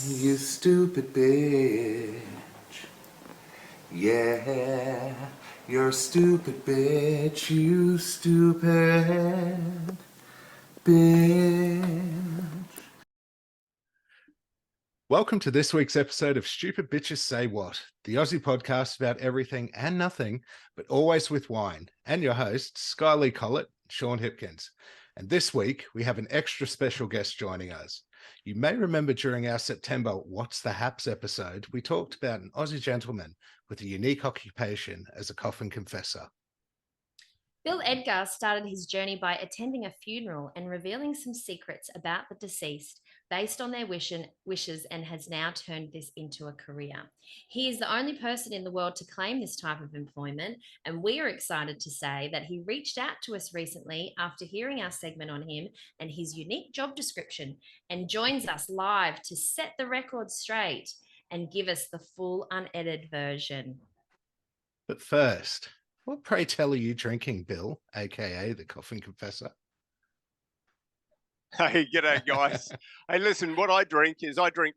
You stupid bitch. Yeah, you're a stupid bitch. You stupid bitch. Welcome to this week's episode of Stupid Bitches Say What, the Aussie podcast about everything and nothing, but always with wine. And your hosts, Sky Lee Collett, Sean Hipkins. And this week, we have an extra special guest joining us. You may remember during our September What's the Haps episode, we talked about an Aussie gentleman with a unique occupation as a coffin confessor. Bill Edgar started his journey by attending a funeral and revealing some secrets about the deceased based on their wishes and has now turned this into a career. He is the only person in the world to claim this type of employment, and we are excited to say that he reached out to us recently after hearing our segment on him and his unique job description and joins us live to set the record straight and give us the full unedited version. But first, what pray tell are you drinking, Bill, aka the Coffin Confessor? Hey, g'day, guys. Hey, listen, what I drink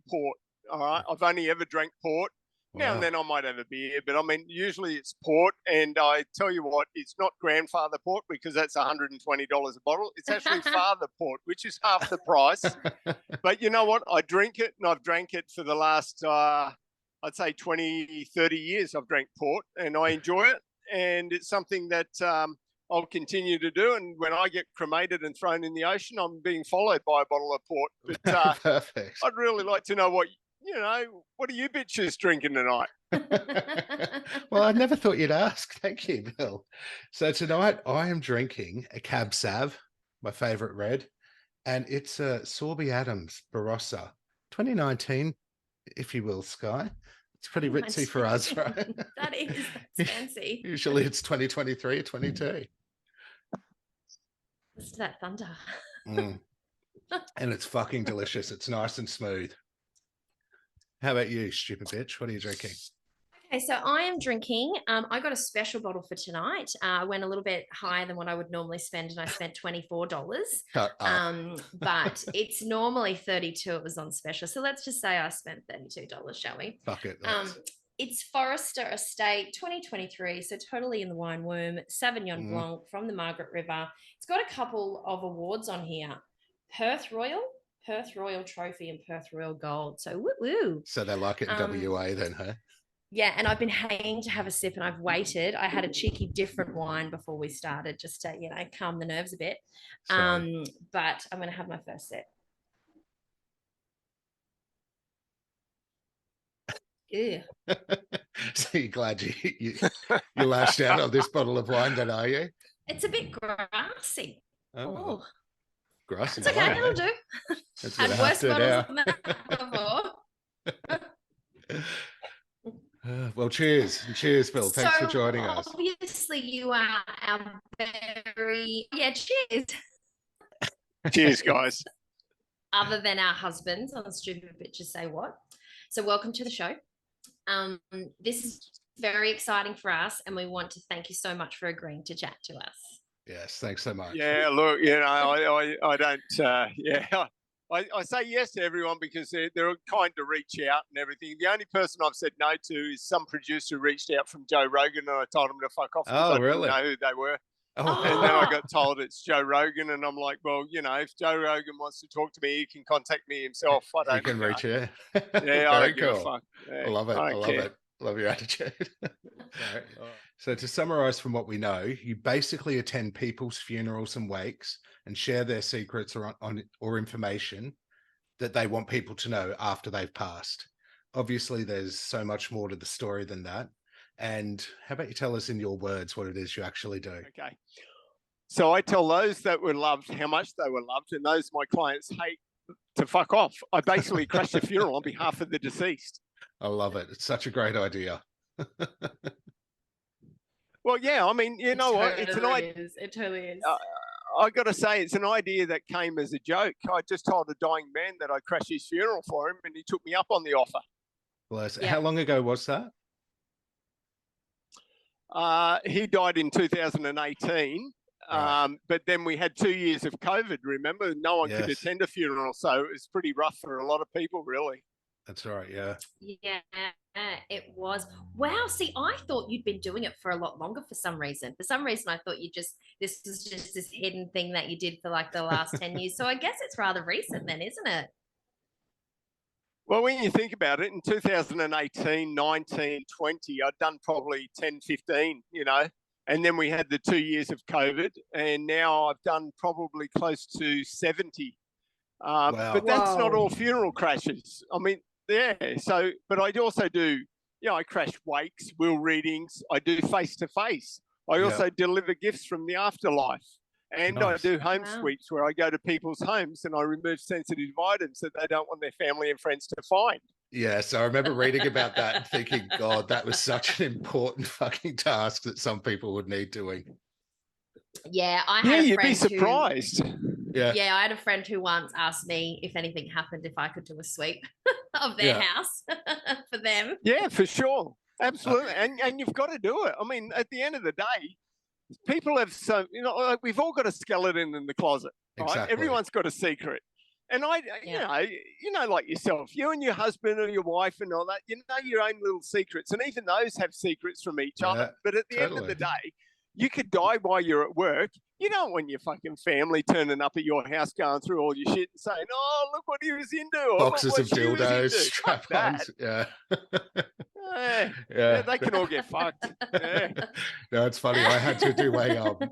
port. All right, I've only ever drank port. Now and then I might have a beer, but I mean, usually it's port. And I tell you what, it's not grandfather port because that's $120 a bottle. It's actually father port, which is half the price. But you know what? I drink it, and I've drank it for the last, I'd say 20, 30 years. I've drank port, and I enjoy it. And it's something that I'll continue to do. And when I get cremated and thrown in the ocean, I'm being followed by a bottle of port. But Perfect. I'd really like to know what are you bitches drinking tonight? Well, I never thought you'd ask. Thank you, Bill. So tonight I am drinking a Cab Sav, my favorite red, and it's a Sorby Adams Barossa 2019, if you will, Sky. It's pretty ritzy for us, right? That is, that's fancy. Usually it's 2023 or 22. Listen to that thunder. And it's fucking delicious. It's nice and smooth. How about you, stupid bitch? What are you drinking? Okay, so I am drinking. I got a special bottle for tonight. I went a little bit higher than what I would normally spend, and I spent $24. But it's normally $32. It was on special, so let's just say I spent $32. Shall we? Fuck it. It's Forester Estate 2023, so totally in the wine womb. Sauvignon Blanc from the Margaret River. It's got a couple of awards on here: Perth Royal Trophy, and Perth Royal Gold. So woo. So they like it in WA then, huh? Yeah, and I've been hanging to have a sip, and I've waited. I had a cheeky different wine before we started, just to calm the nerves a bit. But I'm going to have my first sip. Ew. So you're glad you lashed out on this bottle of wine, then, are you? It's a bit grassy. Oh. Grassy. It's okay, it'll do. Had worse bottles than that before. Well, cheers. Cheers, Bill. Thanks for joining us. Obviously, you are our very... Yeah, cheers. Cheers, guys. Other than our husbands on Stupid Bitches Say What. So welcome to the show. This is very exciting for us, and we want to thank you so much for agreeing to chat to us. Yes, thanks so much. Yeah, look, I don't... I say yes to everyone because they're kind to reach out and everything. The only person I've said no to is some producer who reached out from Joe Rogan, and I told him to fuck off because I didn't know who they were. And then I got told it's Joe Rogan, and I'm like, well, if Joe Rogan wants to talk to me, he can contact me himself. I don't. He can reach you. Yeah, I don't give a fuck. Yeah, I love it. I love it. Love your attitude. So to summarize from what we know, you basically attend people's funerals and wakes and share their secrets or information that they want people to know after they've passed. Obviously, there's so much more to the story than that. And how about you tell us in your words what it is you actually do? Okay. So I tell those that were loved how much they were loved, and those my clients hate to fuck off. I basically crash the funeral on behalf of the deceased. I love it. It's such a great idea. Well, yeah, I mean, what? It's an idea. It totally is. I got to say, it's an idea that came as a joke. I just told a dying man that I'd crash his funeral for him, and he took me up on the offer. Bless. Yeah. How long ago was that? He died in 2018. Right. But then we had 2 years of COVID, remember? No one could attend a funeral, so it was pretty rough for a lot of people, really. That's right. Yeah. Yeah, it was. Wow. See, I thought you'd been doing it for a lot longer for some reason. For some reason, I thought this was just this hidden thing that you did for like the last 10 years. So I guess it's rather recent then, isn't it? Well, when you think about it, in 2018, 19, 20, I'd done probably 10, 15, and then we had the 2 years of COVID, and now I've done probably close to 70. Wow. But that's not Whoa. all funeral crashes. I mean, yeah. So, but I also do, I crash wakes, will readings. I do face-to-face. I Yeah. also deliver gifts from the afterlife. And I Nice. do home Wow. sweeps where I go to people's homes and I remove sensitive items that they don't want their family and friends to find. Yeah, so I remember reading about that and thinking, God, that was such an important fucking task that some people would need doing. Yeah, I had a you'd friend be surprised. Yeah. I had a friend who once asked me if anything happened if I could do a sweep of their house for them. Yeah, for sure. Absolutely. And you've got to do it. I mean, at the end of the day, people have like we've all got a skeleton in the closet, right? Exactly. Everyone's got a secret. And like yourself, you and your husband or your wife and all that, your own little secrets. And even those have secrets from each other. But at the end of the day, you could die while you're at work. You don't want your fucking family turning up at your house going through all your shit and saying, oh, look what he was into. Or, Boxes of dildos, strap-ons. Yeah. Yeah, they can all get fucked. Yeah. No, it's funny. I had to do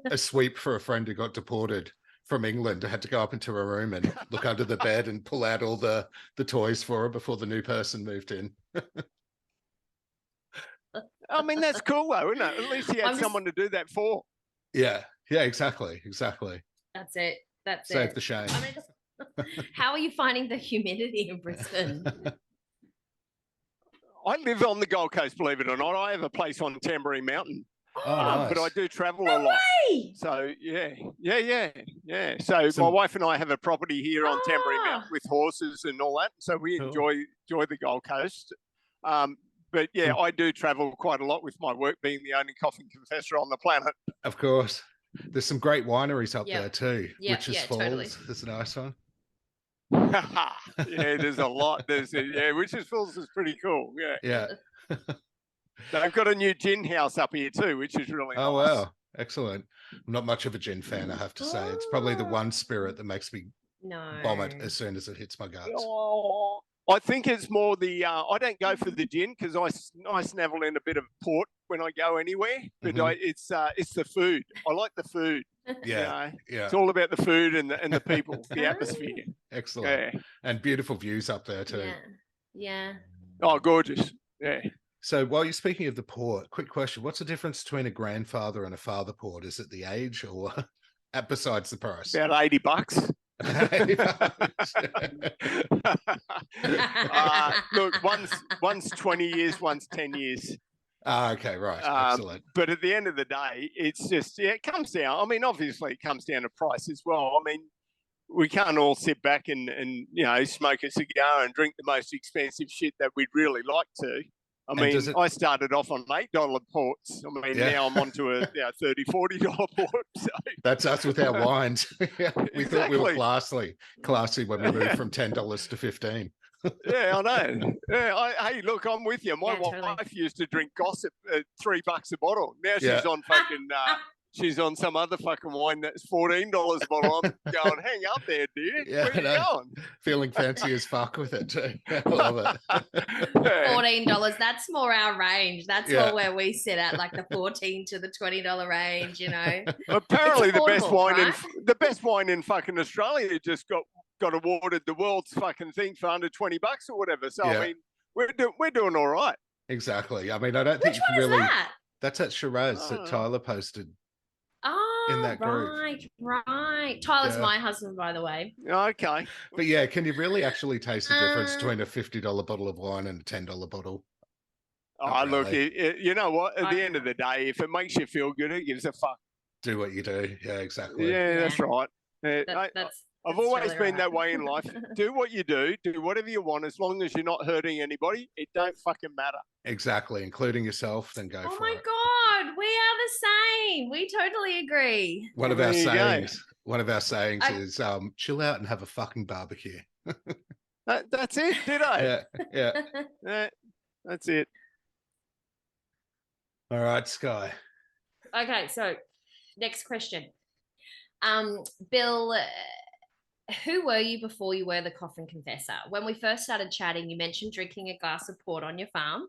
a sweep for a friend who got deported from England. I had to go up into her room and look under the bed and pull out all the toys for her before the new person moved in. I mean, that's cool though, isn't it? At least you had someone to do that for. Yeah, exactly. That's it. Save the shame. I mean, how are you finding the humidity in Brisbane? I live on the Gold Coast, believe it or not. I have a place on Tamborine Mountain. Oh, nice. But I do travel a lot. Way! So, yeah. So my wife and I have a property here on Tamborine Mountain with horses and all that. So we enjoy the Gold Coast. But yeah, I do travel quite a lot with my work being the only Coffin Confessor on the planet. Of course. There's some great wineries up there too. Witches Falls. Totally. There's a nice one. Yeah, there's a lot. Witches Falls is pretty cool. Yeah. They've got a new gin house up here too, which is really nice. Oh, wow. Excellent. I'm not much of a gin fan, I have to say. It's probably the one spirit that makes me vomit as soon as it hits my guts. Oh, I think it's more I don't go for the gin because I snavel in a bit of port when I go anywhere, but it's the food. I like the food. Yeah. It's all about the food and the people, the atmosphere. Excellent. Yeah. And beautiful views up there too. Yeah. Oh, gorgeous. Yeah. So while you're speaking of the port, quick question. What's the difference between a grandfather and a father port? Is it the age or besides the price? About $80. Look, one's 20 years, one's 10 years. Okay, right. Excellent. But at the end of the day, it's just, it comes down. I mean, obviously it comes down to price as well. I mean, we can't all sit back and smoke a cigar and drink the most expensive shit that we'd really like to. I mean, I started off on $8 ports. I mean, now I'm onto a $30, $40 port. So. That's us with our wines. We thought we were classy when we moved from $10 to $15. Yeah, I know. Yeah, hey, look, I'm with you. My wife used to drink Gossip at $3 a bottle. Now she's on fucking. She's on some other fucking wine that's $14 a bottle. I'm going, hang up there, dude. Yeah, where you going? Feeling fancy as fuck with it too. I love it. $14. That's more our range. That's more where we sit at, like the $14 to the $20 range. Apparently, the best wine in fucking Australia just got awarded the world's fucking thing for under $20 or whatever. So I mean, we're doing all right. Exactly. I mean, I don't think you can really. That? That's that Shiraz that Tyler posted. In that group. Right. Tyler's my husband, by the way. Okay. But yeah, can you really actually taste the difference between a $50 bottle of wine and a $10 bottle? Oh, look, you know what? At the end of the day, if it makes you feel good, it gives a fuck. Do what you do. Yeah, exactly. Yeah, that's right. I've always been that way in life. Do what you do whatever you want, as long as you're not hurting anybody. It don't fucking matter. Exactly, including yourself. Then go for it. Oh my God, we are the same. We totally agree. One of our sayings is chill out and have a fucking barbecue. That's it, did I? Yeah, yeah. That's it. All right, Sky. Okay, so next question. Bill, who were you before you were the Coffin Confessor? When we first started chatting, you mentioned drinking a glass of port on your farm.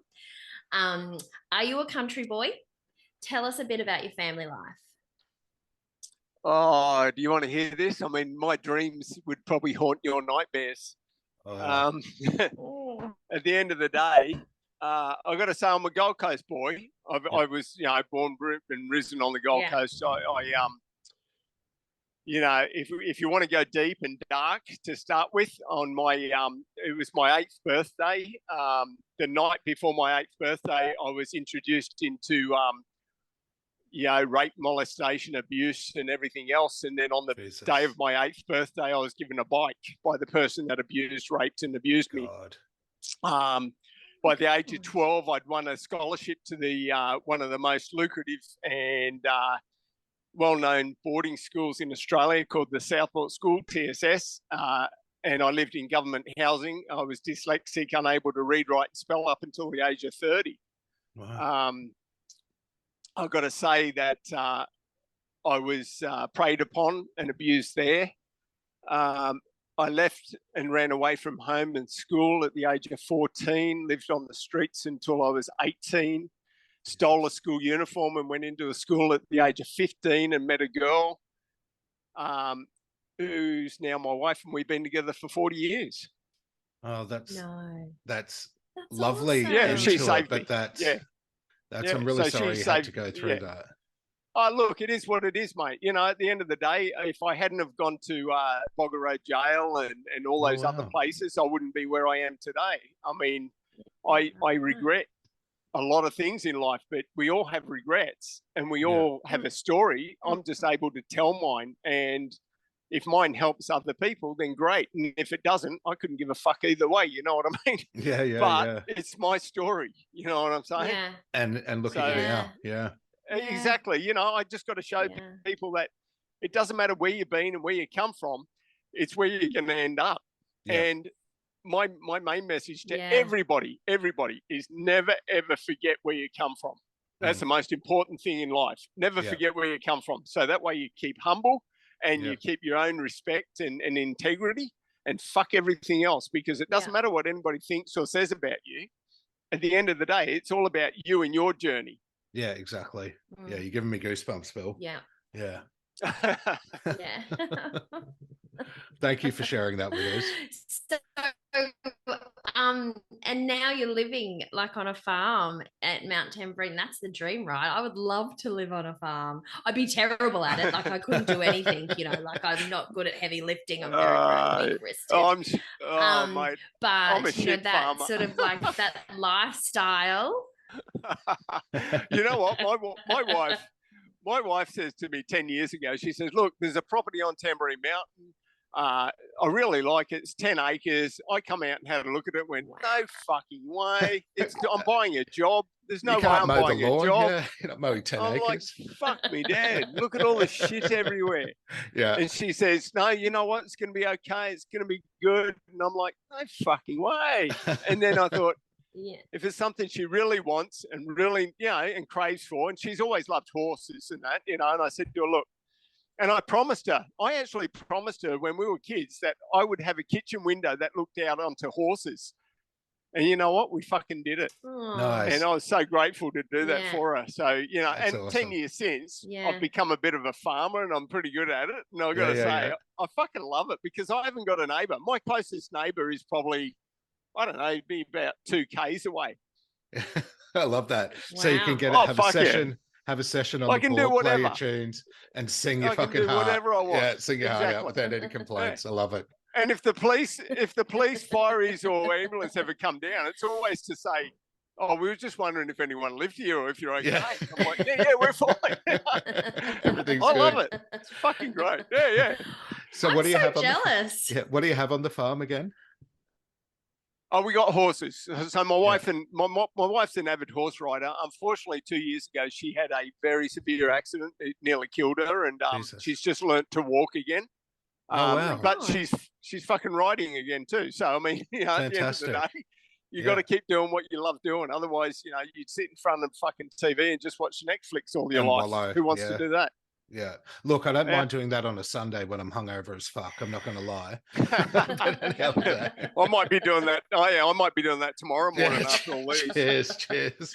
Are you a country boy? Tell us a bit about your family life. Oh, do you want to hear this? I mean, my dreams would probably haunt your nightmares. Oh. At the end of the day, I've got to say I'm a Gold Coast boy. I was, born and risen on the Gold Coast. If you want to go deep and dark to start with, on my it was my 8th birthday. The night before my 8th birthday, I was introduced into rape, molestation, abuse, and everything else. And then on the day of my 8th birthday, I was given a bike by the person that raped and abused me. By the age of 12, I'd won a scholarship to the one of the most lucrative and well-known boarding schools in Australia called the Southport School, TSS. And I lived in government housing. I was dyslexic, unable to read, write, and spell up until the age of 30. Wow. I've got to say that I was preyed upon and abused there. I left and ran away from home and school at the age of 14, lived on the streets until I was 18, stole a school uniform and went into a school at the age of 15 and met a girl who's now my wife, and we've been together for 40 years. Oh, that's That's lovely. awesome. Yeah, she saved me. But I'm really sorry you had to go through that. Oh, look, it is what it is, mate. At the end of the day, if I hadn't have gone to Bogger Road Jail and all those other places, I wouldn't be where I am today. I mean, I regret a lot of things in life, but we all have regrets and we all have a story. I'm just able to tell mine, and if mine helps other people, then great. And if it doesn't, I couldn't give a fuck either way. You know what I mean? But it's my story. You know what I'm saying? Yeah. And look at you now. Yeah. Exactly. I just got to show people that it doesn't matter where you've been and where you come from. It's where you're going to end up. Yeah. And my main message to everybody is never, ever forget where you come from. That's the most important thing in life. Never forget where you come from. So that way you keep humble and you keep your own respect and integrity, and fuck everything else, because it doesn't matter what anybody thinks or says about you. At the end of the day, it's all about you and your journey. Yeah, exactly. Yeah, you're giving me goosebumps, Bill. Yeah. Yeah. Yeah. Thank you for sharing that with us. So, and now you're living like on a farm at Mount Tamborine. That's the dream, right? I would love to live on a farm. I'd be terrible at it. Like I couldn't do anything, like I'm not good at heavy lifting. I'm very weak-wristed. Mate, but I'm a shit that farmer. sort of like that lifestyle. You know what? My wife says to me 10 years ago, she says, look, there's a property on Tamborine Mountain. I really like it. It's 10 acres. I come out and had a look at it and went, no fucking way. I'm buying a job. There's no way I'm buying a job. Yeah, you're not mowing 10 I'm acres. Like, fuck me, Dad. Look at all the shit everywhere. Yeah. And she says, no, you know what? It's going to be okay. It's going to be good. And I'm like, no fucking way. And then I thought, if it's something she really wants and really, and craves for, and she's always loved horses and that, and I said to her, look, and I actually promised her when we were kids that I would have a kitchen window that looked out onto horses. And you know what? We fucking did it. Nice. And I was so grateful to do that for her. So, That's and awesome. 10 years since, I've become a bit of a farmer and I'm pretty good at it. And I've got to say, I fucking love it because I haven't got a neighbour. My closest neighbour is probably, I don't know, be about 2 Ks away. I love that. Wow. So you can have a session on the board, play your tunes, and sing your fucking heart. Whatever I want. Yeah, sing your heart out without any complaints. I love it. And if the police, fireys, or ambulance ever come down, it's always to say, "Oh, we were just wondering if anyone lived here or if you're okay." Yeah. I'm like, yeah, we're fine. Everything's I good. love it. It's fucking great. Yeah. So I'm what do you have jealous. what do you have on the farm again? Oh, we got horses. So my wife and my wife's an avid horse rider. Unfortunately, 2 years ago, she had a very severe accident. It nearly killed her, and she's just learnt to walk again. Oh, wow. But she's fucking writing again too. So I mean, at the end of the Fantastic. day, you got to keep doing what you love doing. Otherwise, you'd sit in front of fucking TV and just watch Netflix all your And life. wallow. Who wants to do that? Yeah. Look, I don't mind doing that on a Sunday when I'm hungover as fuck. I'm not going to lie. But any other day. I might be doing that. Oh, yeah, I might be doing that tomorrow morning after all these. Cheers.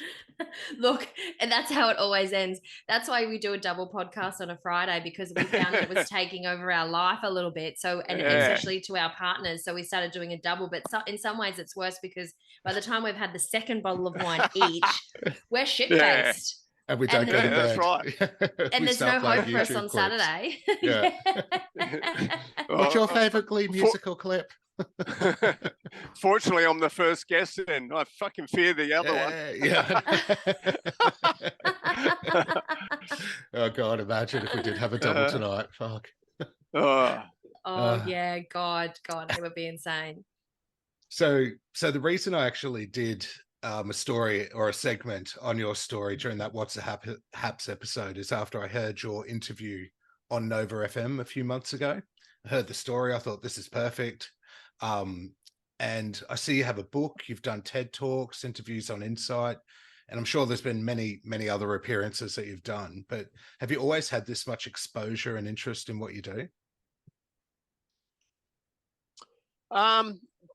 Look, and that's how it always ends. That's why we do a double podcast on a Friday, because we found that it was taking over our life a little bit. So, and especially to our partners. So we started doing a double, but in some ways it's worse because by the time we've had the second bottle of wine each, we're shit-faced. And we don't go to bed. That's right. And there's no hope for us on Saturday. Yeah. What's your favourite Glee musical clip? Fortunately, I'm the first guest, and I fucking fear the other one. Oh God, imagine if we did have a double tonight. Fuck. Yeah, God, it would be insane. So the reason I actually did a story or a segment on your story during that What's the Haps episode is after I heard your interview on Nova FM a few months ago. I heard the story. I thought this is perfect. And I see you have a book. You've done TED Talks, interviews on Insight, and I'm sure there's been many, many other appearances that you've done. But have you always had this much exposure and interest in what you do?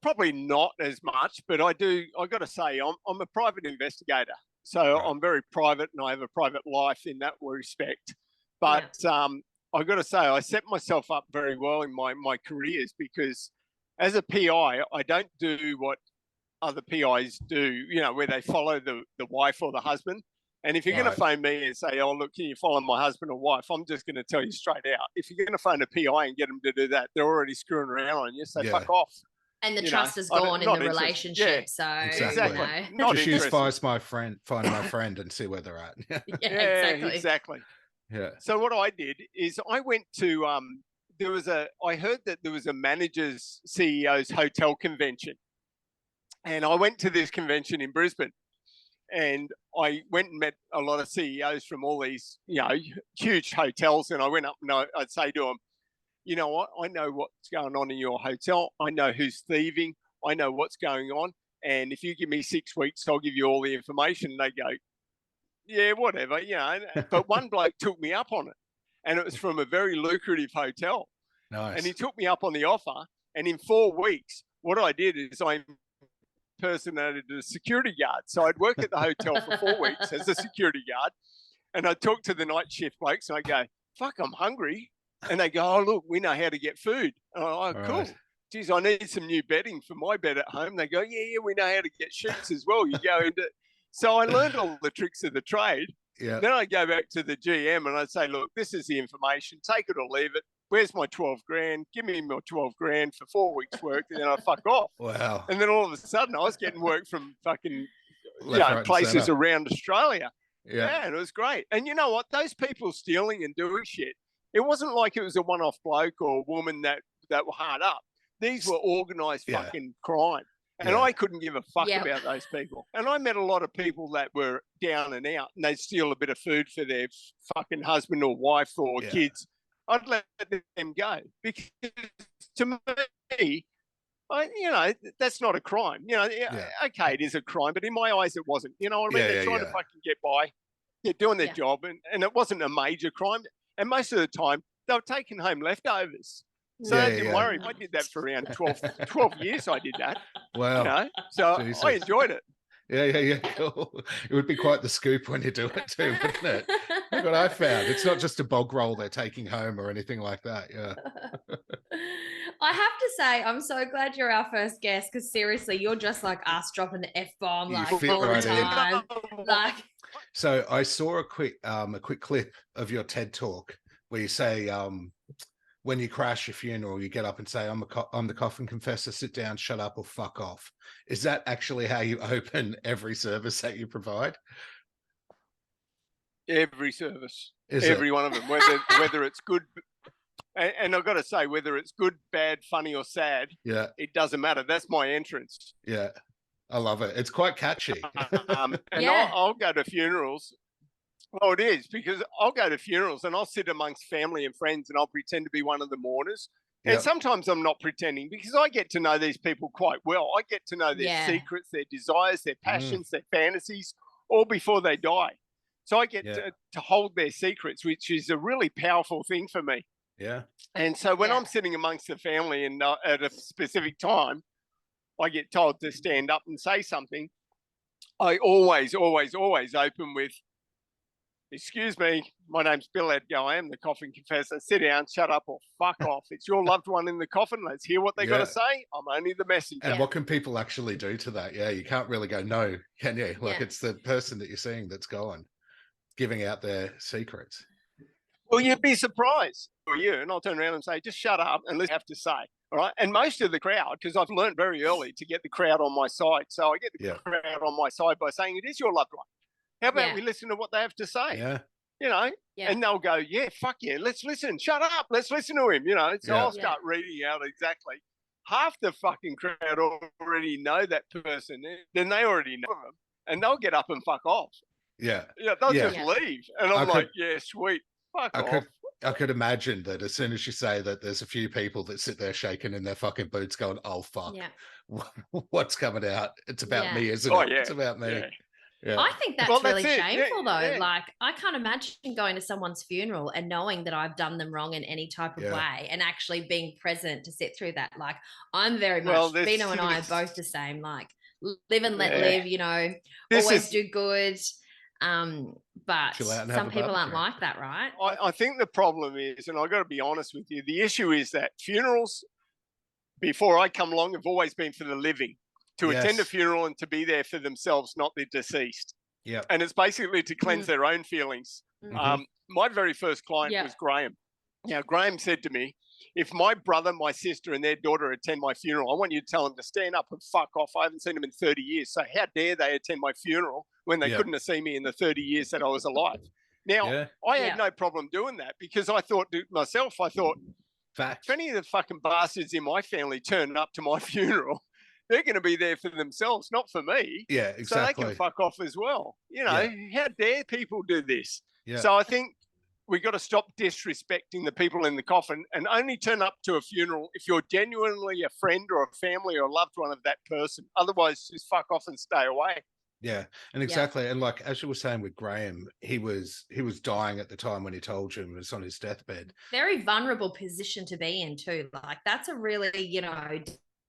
Probably not as much, but I got to say, I'm a private investigator. So I'm very private and I have a private life in that respect. But I got to say, I set myself up very well in my careers because as a PI, I don't do what other PIs do, where they follow the wife or the husband. And if you're going to phone me and say, oh, look, can you follow my husband or wife? I'm just going to tell you straight out. If you're going to phone a PI and get them to do that, they're already screwing around on you. So fuck off. And the trust is gone in the relationship. So, exactly. Just use find my friend and see where they're at. Exactly. Yeah. So what I did is I went to, I heard that there was a managers CEOs hotel convention. And I went to this convention in Brisbane. And I went and met a lot of CEOs from all these, huge hotels. And I went up and I'd say to them, you know what? I know what's going on in your hotel. I know who's thieving. I know what's going on. And if you give me 6 weeks, I'll give you all the information. And they go, yeah, whatever, But one bloke took me up on it. And it was from a very lucrative hotel. Nice. And he took me up on the offer. And in 4 weeks, what I did is I impersonated a security guard. So I'd work at the hotel for 4 weeks as a security guard. And I'd talk to the night shift blokes and I go, fuck, I'm hungry. And they go, oh, look, we know how to get food. And I'm like, cool. Geez, I need some new bedding for my bed at home. They go, yeah, we know how to get sheets as well. You go into. So I learned all the tricks of the trade. Yeah. Then I go back to the GM and I say, look, this is the information. Take it or leave it. Where's my 12 grand? Give me my 12 grand for 4 weeks work. And then I fuck off. Wow. And then all of a sudden I was getting work from fucking places around Australia. Yeah, and it was great. And you know what? Those people stealing and doing shit, it wasn't like it was a one-off bloke or woman that were hard up. These were organised fucking crime. And I couldn't give a fuck about those people. And I met a lot of people that were down and out and they'd steal a bit of food for their fucking husband or wife or kids. I'd let them go because to me, that's not a crime. Okay, it is a crime, but in my eyes, it wasn't. You know what I mean? They're trying to fucking get by. They're doing their job and it wasn't a major crime. And most of the time, they were taking home leftovers. So I didn't worry. I did that for around 12 years. I did that. Wow. So Jesus. I enjoyed it. Yeah. Cool. It would be quite the scoop when you do it too, wouldn't it? Look what I found. It's not just a bog roll they're taking home or anything like that. Yeah. I have to say, I'm so glad you're our first guest because seriously, you're just like us dropping the F-bomb like all the time. So I saw a quick clip of your TED talk where you say, when you crash your funeral, you get up and say, I'm the Coffin Confessor, sit down, shut up, or fuck off. Is that actually how you open every service that you provide? Every service. Every one of them, whether it's good. And I've got to say, whether it's good, bad, funny, or sad, it doesn't matter. That's my entrance. Yeah, I love it. It's quite catchy. I'll go to funerals. Well, it is because I'll go to funerals and I'll sit amongst family and friends and I'll pretend to be one of the mourners And Yep. sometimes I'm not pretending because I get to know these people quite well. I get to know their Yeah. secrets, their desires, their passions, their fantasies, all before they die. So I get to hold their secrets, which is a really powerful thing for me. Yeah. And so when Yeah. I'm sitting amongst the family and at a specific time, I get told to stand up and say something. I always open with, "Excuse me, my name's Bill Edgar. I am the Coffin Confessor. Sit down, shut up, or fuck off. It's your loved one in the coffin. Let's hear what they got to say. I'm only the messenger." And what can people actually do to that? Yeah, you can't really go, no, can you? Like, it's the person that you're seeing that's going, giving out their secrets. Well, you'd be surprised for you. And I'll turn around and say, just shut up and let's have to say. All right. And most of the crowd, because I've learned very early to get the crowd on my side. So I get the crowd on my side by saying, it is your loved one. How about we listen to what they have to say? Yeah. You know, and they'll go, yeah, fuck yeah, let's listen. Shut up. Let's listen to him. You know, so I'll start reading out exactly. Half the fucking crowd already know that person. Then they already know them and they'll get up and fuck off. Yeah. Yeah, they'll just leave. And I'm like, yeah, sweet. Fuck off. I could imagine that as soon as you say that, there's a few people that sit there shaking in their fucking boots going, oh, fuck. Yeah. What's coming out? It's about me, isn't it? It's about me. Yeah. Yeah. I think that's really shameful, though. Yeah. Like, I can't imagine going to someone's funeral and knowing that I've done them wrong in any type of way and actually being present to sit through that. Like, I'm very much, Bino and I are both the same. Like, live and let live, you know, always do good. But some people aren't like that, right? I think the problem is, and I've got to be honest with you, the issue is that funerals, before I come along, have always been for the living. To attend a funeral and to be there for themselves, not the deceased. Yeah. And it's basically to cleanse their own feelings. My very first client was Graham. Now, Graham said to me, if my brother, my sister, and their daughter attend my funeral, I want you to tell them to stand up and fuck off. I haven't seen them in 30 years. So how dare they attend my funeral when they couldn't have seen me in the 30 years that I was alive? Now, I had no problem doing that because I thought to myself, if any of the fucking bastards in my family turn up to my funeral, they're going to be there for themselves, not for me. Yeah, exactly. So they can fuck off as well. You know, how dare people do this? Yeah. So I think we got to stop disrespecting the people in the coffin and only turn up to a funeral if you're genuinely a friend or a family or a loved one of that person. Otherwise, just fuck off and stay away. Yeah, and exactly. And like, as you were saying with Graham, he was dying at the time when he told you, he was on his deathbed. Very vulnerable position to be in too. Like, that's a really, you know,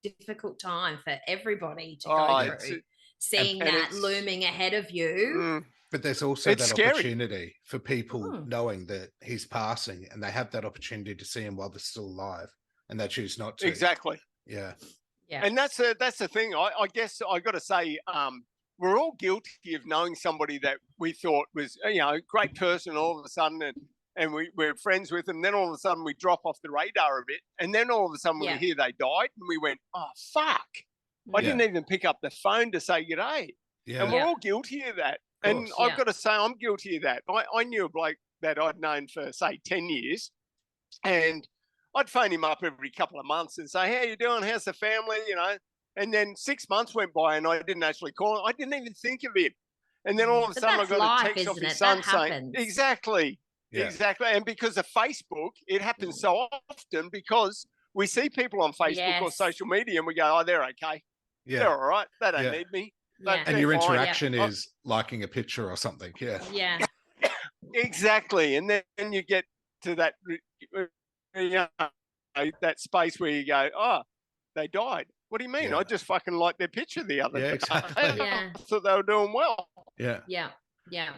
difficult time for everybody to go through, seeing that looming ahead of you. But there's also that opportunity for people knowing that he's passing and they have that opportunity to see him while they're still alive and they choose not to. Exactly. Yeah. Yeah. And that's the thing. I guess I got to say, we're all guilty of knowing somebody that we thought was, you know, a great person all of a sudden and we're friends with them. Then all of a sudden we drop off the radar a bit. And then all of a sudden we hear they died and we went, oh, fuck. I didn't even pick up the phone to say g'day. Yeah. And we're all guilty of that. And I've got to say I'm guilty of that. I knew a bloke that I'd known for, say, 10 years. And I'd phone him up every couple of months and say, how you doing? How's the family? You know. And then 6 months went by and I didn't actually call him. I didn't even think of him. And then all of a sudden I got a text off his son saying, exactly. Yeah. Exactly. And because of Facebook, it happens so often because we see people on Facebook or social media and we go, oh, they're okay. Yeah. They're all right. They don't need me. And your interaction is liking a picture or something. Yeah. Yeah. Exactly. And then you get to that, you know, that space where you go, oh, they died. What do you mean? I just fucking liked their picture the other day. Exactly. I thought they were doing well. Yeah. Yeah. Yeah.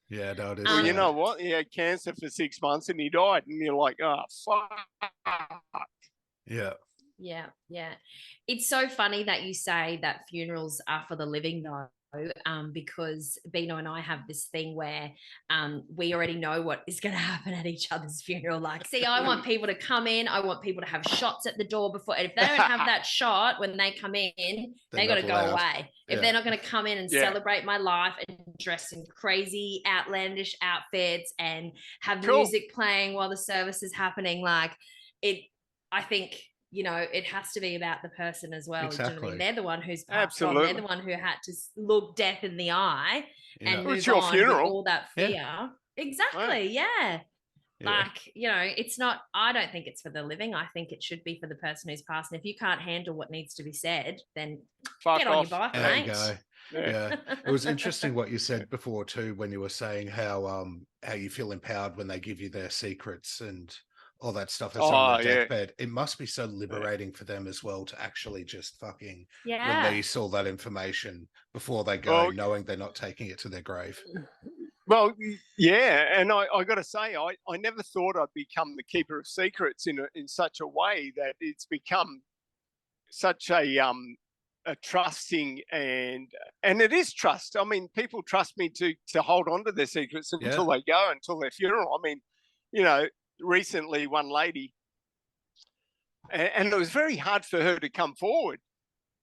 Yeah, no, it is. Well, you know what? He had cancer for 6 months and he died. And you're like, oh, fuck. Yeah. Yeah. Yeah. It's so funny that you say that funerals are for the living, though, because Bino and I have this thing where we already know what is going to happen at each other's funeral. Like, see, I want people to come in. I want people to have shots at the door before. And if they don't have that shot when they come in, they got to go away. If they're not going to come in and celebrate my life and dress in crazy, outlandish outfits and have music playing while the service is happening, like I think, you know, it has to be about the person as well. Exactly. Do you know what I mean? They're the one who's passed on. They're the one who had to look death in the eye and move on with all that fear. Exactly. Yeah. Like, you know, it's not, I don't think it's for the living. I think it should be for the person who's passed. And if you can't handle what needs to be said, then Fuck get on off. your bike, There you mate. go. Yeah. It was interesting what you said before too, when you were saying how you feel empowered when they give you their secrets and all that stuff that's on their deathbed. It must be so liberating for them as well to actually just fucking release all that information before they go, knowing they're not taking it to their grave. Well, yeah, and I got to say, I never thought I'd become the keeper of secrets in such a way that it's become such a trusting and it is trust. I mean, people trust me to hold on to their secrets until they go, until their funeral. I mean, you know, recently one lady, and it was very hard for her to come forward.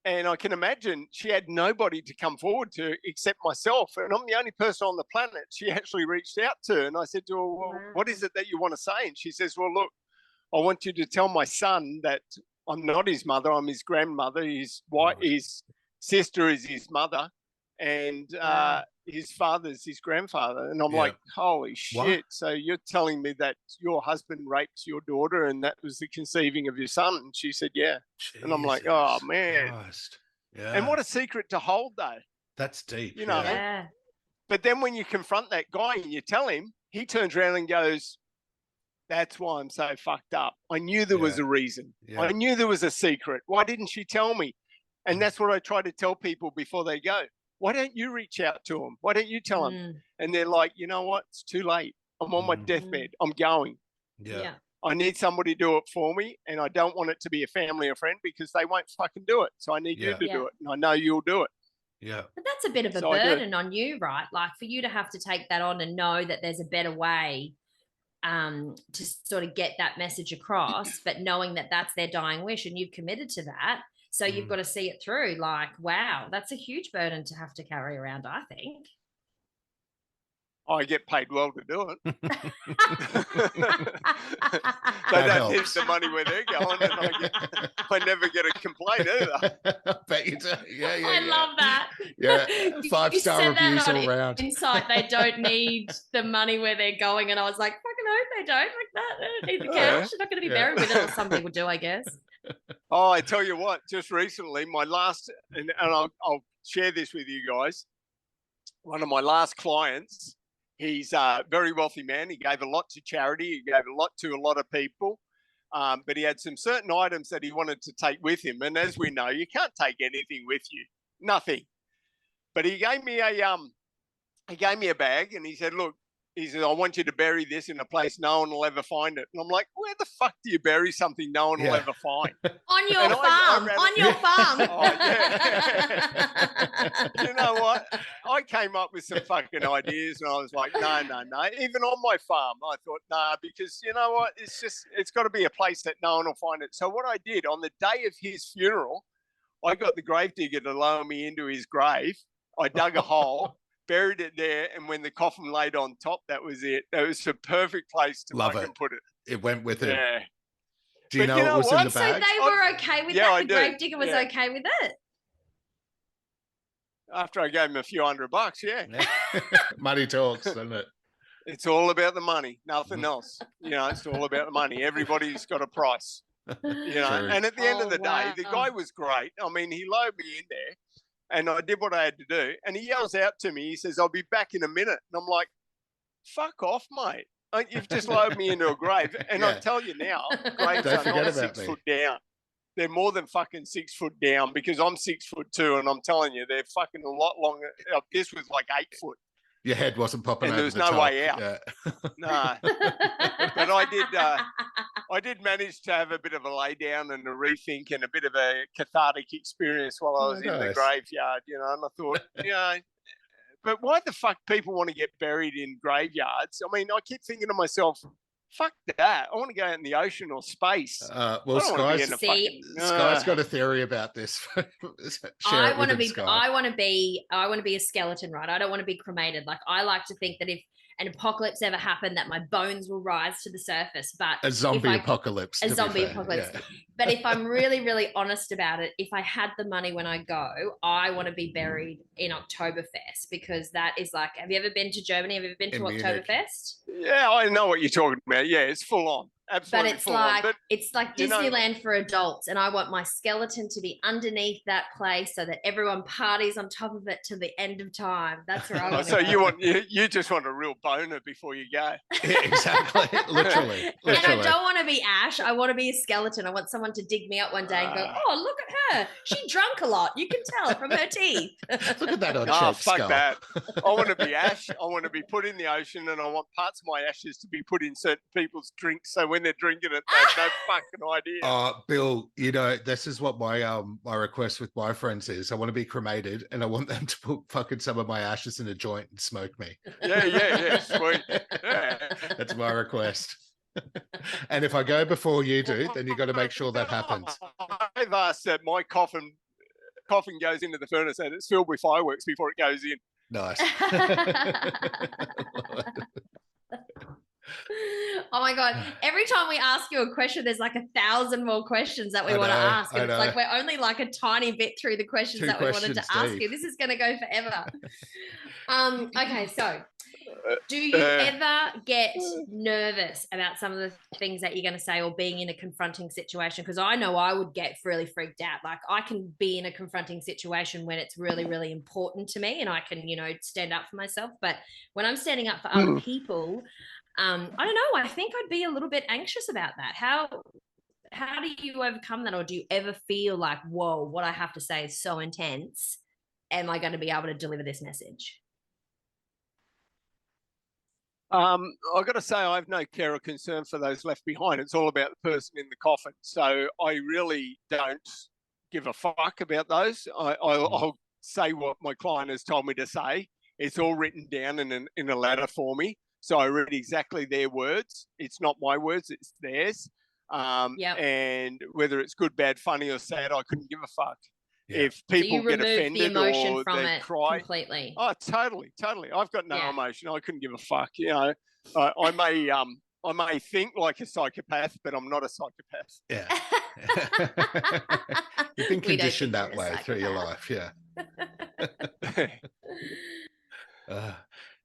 And I can imagine she had nobody to come forward to except myself. And I'm the only person on the planet she actually reached out to. And I said to her, well, what is it that you want to say? And she says, well, look, I want you to tell my son that I'm not his mother. I'm his grandmother. His sister is his mother. And his father's his grandfather. And I'm like, holy shit. What? So you're telling me that your husband raped your daughter and that was the conceiving of your son? And she said, yeah. Jesus, and I'm like, oh, man. Christ. Yeah. And what a secret to hold, though. That's deep. You know? Yeah. But then when you confront that guy and you tell him, he turns around and goes, that's why I'm so fucked up. I knew there was a reason. I knew there was a secret. Why didn't she tell me? And that's what I try to tell people before they go. Why don't you reach out to them? Why don't you tell them? And they're like, you know what? It's too late. I'm on my deathbed. I'm going. Yeah. I need somebody to do it for me. And I don't want it to be a family or friend because they won't fucking do it. So I need you to do it. And I know you'll do it. Yeah. But that's a bit of a burden on you, right? Like for you to have to take that on and know that there's a better way to sort of get that message across, but knowing that that's their dying wish and you've committed to that. So you've got to see it through. Like, wow, that's a huge burden to have to carry around, I think. I get paid well to do it. They don't need the money where they're going, and I never get a complaint either. I bet you do. Yeah. I love that. Yeah, 5-star reviews all around. Insight, they don't need the money where they're going, and I was like, fucking hope they don't. Like that, they don't need the cash. They're not going to be buried with it, or some people do, I guess. Oh, I tell you what, just recently, my last, and I'll share this with you guys. One of my last clients, he's a very wealthy man. He gave a lot to charity. He gave a lot to a lot of people. But he had some certain items that he wanted to take with him. And as we know, you can't take anything with you. Nothing. But he gave me a bag and he said, look, he said, I want you to bury this in a place no one will ever find it. And I'm like, where the fuck do you bury something no one will ever find? On your farm. On your farm. Oh, yeah. You know what? I came up with some fucking ideas and I was like, no. Even on my farm, I thought, nah, because you know what? It's got to be a place that no one will find it. So what I did on the day of his funeral, I got the gravedigger to lower me into his grave. I dug a hole. Buried it there, and when the coffin laid on top, that was it. That was the perfect place to fucking put it. It went with it. Yeah. Do you know what was in the bag? So they were okay with that? The gravedigger was okay with it? After I gave him a few $100, yeah. Money talks, doesn't it? It's all about the money, nothing else. You know, it's all about the money. Everybody's got a price. You know, True. and at the end of the day, the guy was great. I mean, he lowered me in there. And I did what I had to do. And he yells out to me, he says, I'll be back in a minute. And I'm like, fuck off, mate. You've just lowered me into a grave. And I tell you now, graves are not 6 foot down. They're more than fucking 6 foot down because I'm 6'2", and I'm telling you, they're fucking a lot longer. This was like 8 foot. Your head wasn't popping and over there was no way out. Yeah. No. But I did manage to have a bit of a lay down and a rethink and a bit of a cathartic experience while I was in the graveyard, you know, and I thought, you know, but why the fuck people want to get buried in graveyards? I mean, I keep thinking to myself, fuck that. I want to go out in the ocean or space. Well, Sky's got a theory about this. I want to be a skeleton, right? I don't want to be cremated. Like I like to think that an apocalypse ever happened, that my bones will rise to the surface. But a zombie apocalypse. A zombie apocalypse. Yeah. But if I'm really, really honest about it, if I had the money when I go, I want to be buried in Oktoberfest, because that is like, have you ever been to Germany? Have you ever been to Oktoberfest? Yeah, I know what you're talking about. Yeah, it's full on. Absolutely. But it's like Disneyland for adults, and I want my skeleton to be underneath that place so that everyone parties on top of it to the end of time. That's where I want to go. You just want a real boner before you go. Yeah, exactly. Literally. And I don't want to be Ash. I want to be a skeleton. I want someone to dig me up one day and go, "Oh, look at her. She drank a lot. You can tell from her teeth." Look at that on fuck skull. That. I want to be Ash. I want to be put in the ocean, and I want parts of my ashes to be put in certain people's drinks, so when they're drinking it, they have no fucking idea. Bill, this is what my request with my friends is. I want to be cremated, and I want them to put fucking some of my ashes in a joint and smoke me. Yeah, sweet. Yeah. That's my request. And if I go before you do, then you got to make sure that happens. I've asked that my coffin goes into the furnace and it's filled with fireworks before it goes in. Nice. Oh my God. Every time we ask you a question, there's like 1,000 more questions that we want to ask. And it's like we're only like a tiny bit through the questions that we wanted to ask you. This is going to go forever. Okay, so do you ever get nervous about some of the things that you're going to say, or being in a confronting situation? Because I know I would get really freaked out. Like, I can be in a confronting situation when it's really, really important to me and I can, stand up for myself. But when I'm standing up for other people, I don't know. I think I'd be a little bit anxious about that. How do you overcome that? Or do you ever feel like, whoa, what I have to say is so intense. Am I going to be able to deliver this message? I've got to say, I have no care or concern for those left behind. It's all about the person in the coffin. So I really don't give a fuck about those. I'll say what my client has told me to say. It's all written down in a letter for me. So I read exactly their words. It's not my words, it's theirs. And whether it's good, bad, funny, or sad, I couldn't give a fuck. Yeah. If people get offended or they cry completely. Oh, totally. I've got no emotion. I couldn't give a fuck. I may think like a psychopath, but I'm not a psychopath. Yeah. You've been conditioned that way through your life. Yeah.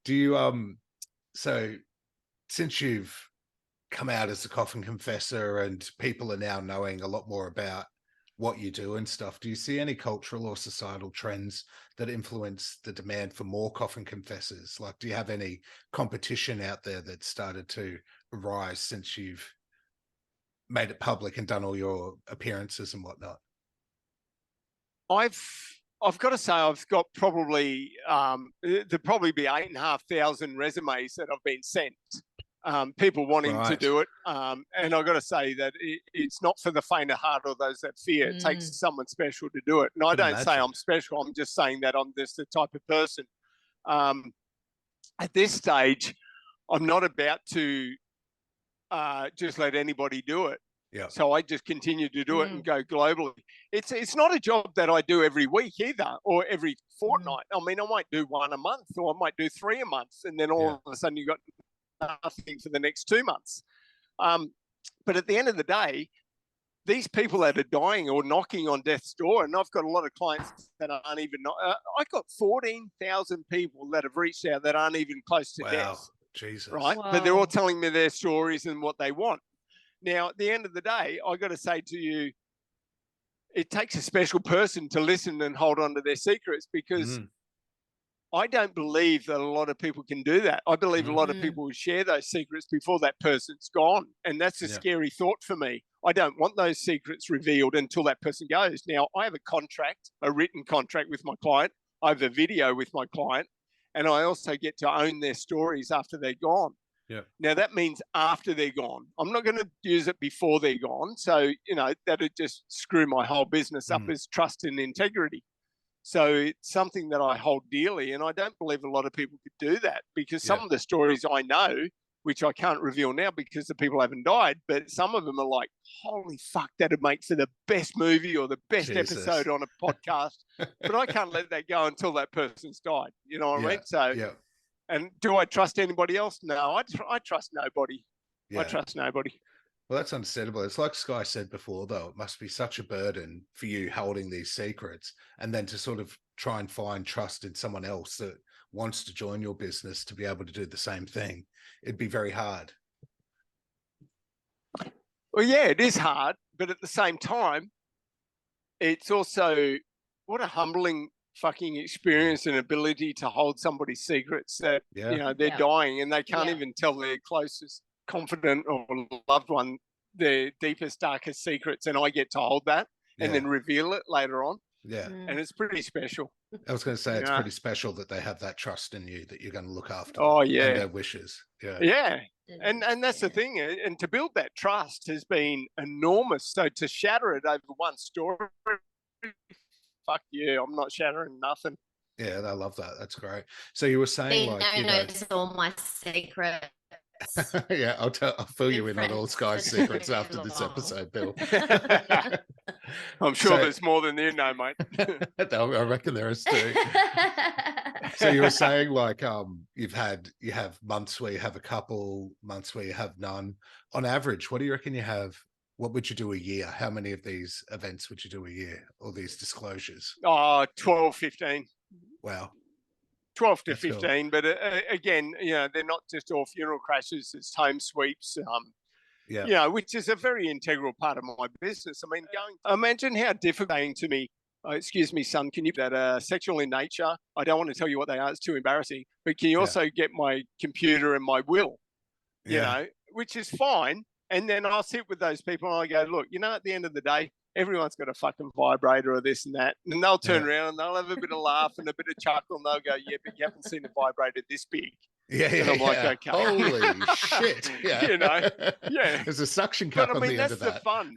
Do you so since you've come out as a Coffin Confessor and people are now knowing a lot more about what you do and stuff, do you see any cultural or societal trends that influence the demand for more Coffin Confessors? Like, do you have any competition out there that started to rise since you've made it public and done all your appearances and whatnot? I've got to say, I've got probably there'd probably be 8,500 resumes that I've been sent. People wanting to do it. And I've got to say that it's not for the faint of heart or those that fear. It takes someone special to do it. And I don't say I'm special. I'm just saying that I'm just the type of person. At this stage, I'm not about to just let anybody do it. Yeah. So I just continue to do it and go globally. It's not a job that I do every week either, or every fortnight. I mean, I might do one a month, or I might do 3 a month, and then all of a sudden you got nothing for the next 2 months. But at the end of the day, these people that are dying or knocking on death's door, and I've got a lot of clients that aren't even. I got 14,000 people that have reached out that aren't even close to death. Jesus. Right, but they're all telling me their stories and what they want. Now, at the end of the day, I got to say to you, it takes a special person to listen and hold on to their secrets, because I don't believe that a lot of people can do that. I believe a lot of people will share those secrets before that person's gone. And that's a scary thought for me. I don't want those secrets revealed until that person goes. Now, I have a contract, a written contract with my client. I have a video with my client. And I also get to own their stories after they're gone. Yeah. Now, that means after they're gone. I'm not going to use it before they're gone. So, that would just screw my whole business up as trust and integrity. So it's something that I hold dearly. And I don't believe a lot of people could do that, because some of the stories I know, which I can't reveal now because the people haven't died, but some of them are like, holy fuck, that'd make for the best movie or the best episode on a podcast. But I can't let that go until that person's died. You know what I mean? So And do I trust anybody else? No, I trust nobody. Yeah. I trust nobody. Well, that's understandable. It's like Sky said before, though, it must be such a burden for you holding these secrets and then to sort of try and find trust in someone else that wants to join your business to be able to do the same thing. It'd be very hard. Well, yeah, it is hard, but at the same time, it's also what a humbling fucking experience and ability to hold somebody's secrets that, they're dying and they can't even tell their closest confidant or loved one their deepest, darkest secrets. And I get to hold that and then reveal it later on. Yeah. And it's pretty special. I was going to say, it's pretty special that they have that trust in you, that you're going to look after them and their wishes. Yeah. Yeah. And that's the thing. And to build that trust has been enormous. So to shatter it over one story, fuck yeah, I'm not shattering nothing. Yeah, I love that. That's great. So you were saying, knows all my secrets. Yeah, I'll fill you in on all Sky's secrets after this episode, Bill. I'm sure there's more than you know, mate. I reckon there is too. So you were saying, like, you have months where you have a couple, months where you have none. On average, what do you reckon you have? What would you do a year? How many of these events would you do a year, or these disclosures? 12, 15. Wow. 12 to 15, cool. But again, they're not just all funeral crashes, it's home sweeps, which is a very integral part of my business. I mean, imagine how difficult saying to me, excuse me, son, can you that are sexual in nature? I don't want to tell you what they are, it's too embarrassing, but can you also get my computer and my will, which is fine. And then I'll sit with those people and I go, look, at the end of the day, everyone's got a fucking vibrator or this and that. And they'll turn around and they'll have a bit of laugh and a bit of chuckle and they'll go, yeah, but you haven't seen a vibrator this big. And I'm like, okay. Holy shit. Yeah. There's a suction cup on the end of that. That's the fun.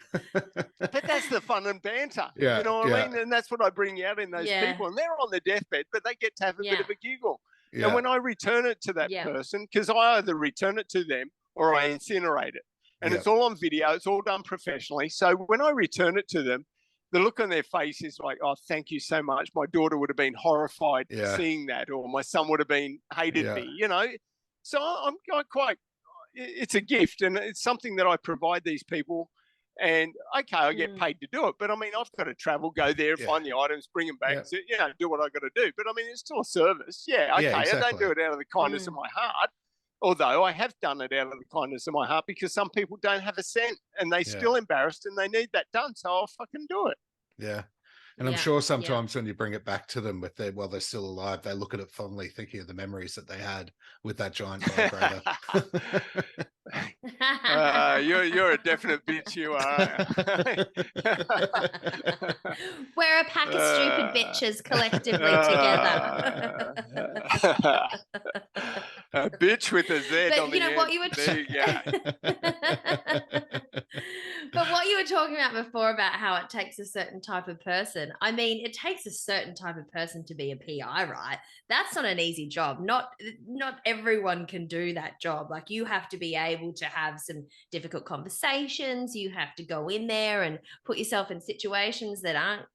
But that's the fun and banter. Yeah. You know what I mean? And that's what I bring out in those people. And they're on their deathbed, but they get to have a bit of a giggle. Yeah. And when I return it to that person, because I either return it to them or I incinerate it. And it's all on video. It's all done professionally. So when I return it to them, the look on their face is like, oh, thank you so much. My daughter would have been horrified seeing that, or my son would have been hated me, So I'm quite, it's a gift and it's something that I provide these people. And okay, I get paid to do it. But I mean, I've got to travel, go there, find the items, bring them back, do what I've got to do. But I mean, it's still a service. Yeah, okay. Exactly. I don't do it out of the kindness of my heart. Although I have done it out of the kindness of my heart because some people don't have a cent and they're still embarrassed and they need that done. So I'll fucking do it. Yeah. And I'm sure sometimes when you bring it back to them while they're still alive, they look at it fondly, thinking of the memories that they had with that giant vibrator. You're a definite bitch, you are. We're a pack of stupid bitches collectively together. A bitch with a Z but on the end. What you were there you go. But what you were talking about before about how it takes a certain type of person, I mean, it takes a certain type of person to be a PI, right? That's not an easy job. Not everyone can do that job. Like, you have to be able to have some difficult conversations. You have to go in there and put yourself in situations that aren't,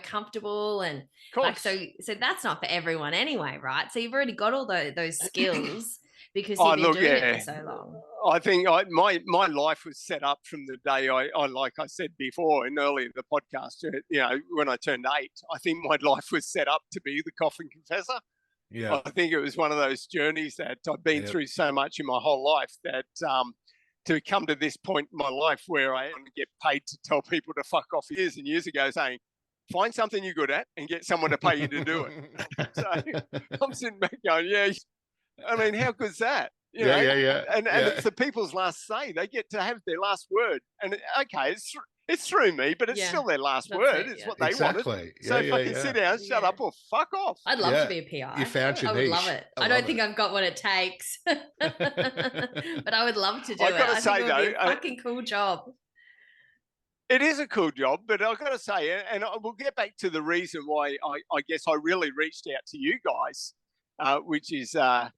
comfortable, and like so that's not for everyone anyway, right? So you've already got all those skills because you've been doing it for so long. I think my life was set up from the day I like I said before in earlier the podcast, when I turned 8, I think my life was set up to be the Coffin Confessor. Yeah. I think it was one of those journeys that I've been through so much in my whole life that to come to this point in my life where I get paid to tell people to fuck off years and years ago, saying, find something you're good at and get someone to pay you to do it. So I'm sitting back going, I mean, how good's that? And it's the people's last say. They get to have their last word. And okay, it's through me, but it's still their last word. It's what they wanted. So if I can sit down, shut up, or fuck off. I'd love to be a PI. You found your niche. I would love it. I don't think I've got what it takes, but I would love to do it. I've got to say, it would be a fucking cool job. It is a cool job, but I've got to say, and we'll get back to the reason why I guess I really reached out to you guys, which is I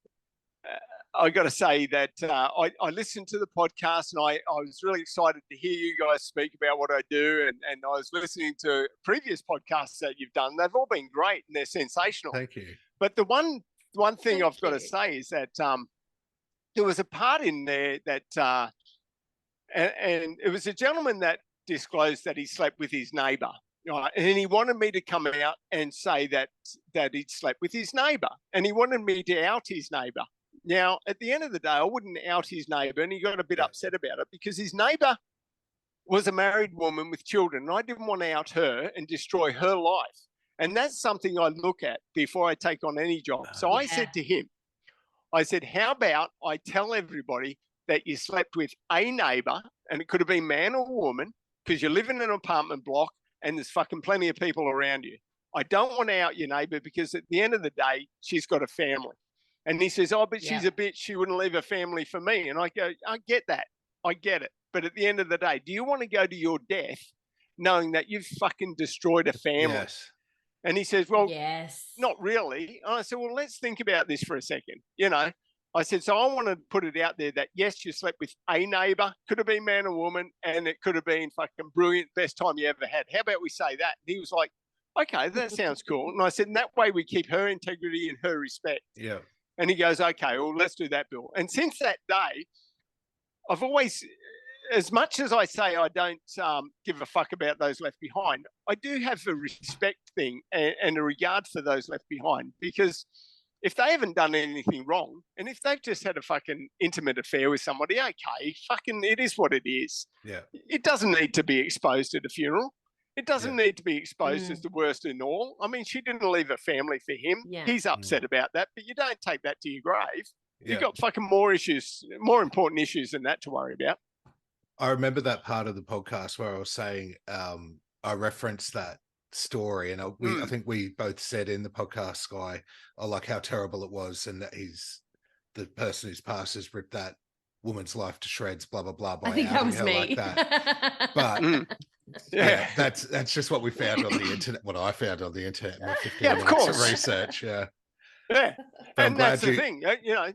got to say that I listened to the podcast and I was really excited to hear you guys speak about what I do. And I was listening to previous podcasts that you've done. They've all been great and they're sensational. Thank you. But the one one thing Thank I've got to you. say is that there was a part in there that, and it was a gentleman that disclosed that he slept with his neighbour, right? And he wanted me to come out and say that he'd slept with his neighbour, and he wanted me to out his neighbour. Now, at the end of the day, I wouldn't out his neighbour, and he got a bit upset about it because his neighbour was a married woman with children, and I didn't want to out her and destroy her life. And that's something I look at before I take on any job. So I said to him, I said, how about I tell everybody that you slept with a neighbour, and it could have been man or woman, because you live in an apartment block and there's fucking plenty of people around you. I don't want to out your neighbour because at the end of the day, she's got a family. And he says, oh, but she's a bitch. She wouldn't leave a family for me. And I go, I get that. I get it. But at the end of the day, do you want to go to your death knowing that you've fucking destroyed a family? Yes. And he says, well, Yes. not really. And I said, well, let's think about this for a second. You know, I said, so I want to put it out there that, yes, you slept with a neighbour, could have been man or woman, and it could have been fucking brilliant, best time you ever had. How about we say that? And he was like, okay, that sounds cool. And I said, in that way, we keep her integrity and her respect. Yeah. And he goes, okay, well, let's do that, Bill. And since that day, I've always, as much as I say I don't give a fuck about those left behind, I do have a respect thing and a regard for those left behind, because if they haven't done anything wrong, and if they've just had a fucking intimate affair with somebody, okay, fucking it is what it is. Yeah. It doesn't need to be exposed at a funeral. It doesn't need to be exposed as the worst in all. I mean, she didn't leave a family for him. Yeah. He's upset about that, but you don't take that to your grave. Yeah. You've got fucking more issues, more important issues than that to worry about. I remember that part of the podcast where I was saying, I referenced that story, and I think we both said in the podcast, Sky, like how terrible it was, and that the person who's passed has ripped that woman's life to shreds, blah blah blah. By I think that was me. like that. But yeah, that's just what we found on the internet. What I found on the internet. In my 15 of minutes course. of research. Yeah. And that's the thing. You know,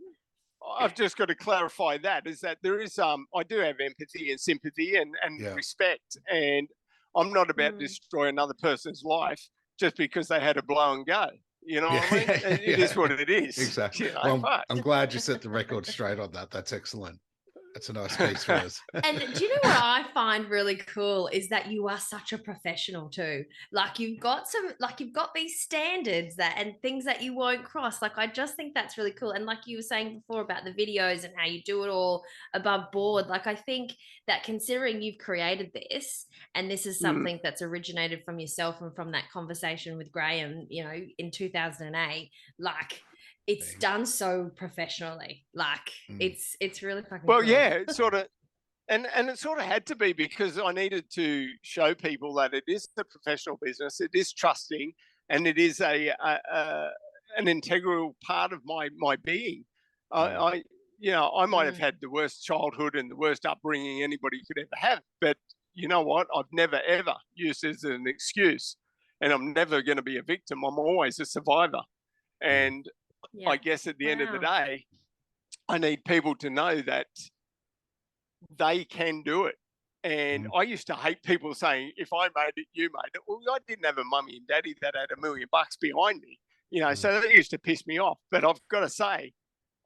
I've just got to clarify that is that there is I do have empathy and sympathy and respect, and I'm not about to destroy another person's life just because they had a blow and go. You know what I mean? It is what it is. Exactly. You know, well, I'm glad you set the record straight on that. That's excellent. That's a nice piece for us. And do you know what I find really cool is that you are such a professional too. Like you've got these standards and things that you won't cross. Like I just think that's really cool. And like you were saying before about the videos and how you do it all above board, like I think that considering you've created this and this is something that's originated from yourself and from that conversation with Graham, you know, in 2008, like it's done so professionally. Like it's really fucking cool. Yeah, it's sort of and it sort of had to be because I needed to show people that it is a professional business, it is trusting, and it is an integral part of my being. I might have had the worst childhood and the worst upbringing anybody could ever have, but you know what? I've never ever used it as an excuse, and I'm never going to be a victim. I'm always a survivor, and I guess at the end of the day, I need people to know that they can do it. And I used to hate people saying, if I made it, you made it. Well, I didn't have a mummy and daddy that had $1 million behind me, you know, so that used to piss me off. But I've got to say,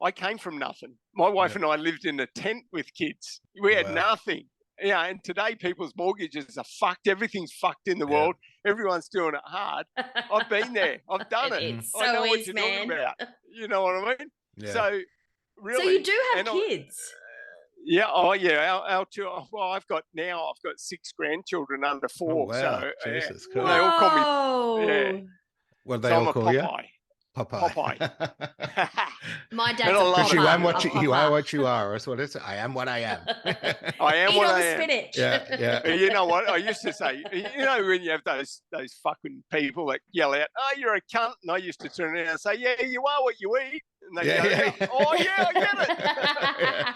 I came from nothing. My wife and I lived in a tent with kids. We had nothing. Yeah, and today people's mortgages are fucked. Everything's fucked in the world. Everyone's doing it hard. I've been there. I've done it. I know what you're talking about. You know what I mean? Yeah. So, really. So you do have kids? Yeah. Oh, yeah. Our two. Well, I've got 6 grandchildren under 4. Oh, wow. So Jesus, cool. they all call me. Yeah. What do they all call you? Popeye. My dad's because you are what you are. That's what it's. I am what I am. I am Eat what all I the am. spinach. Yeah. You know what? I used to say, you know, when you have those fucking people that yell out, "Oh, you're a cunt," and I used to turn around and say, "Yeah, you are what you eat." And they go, "Oh yeah, I get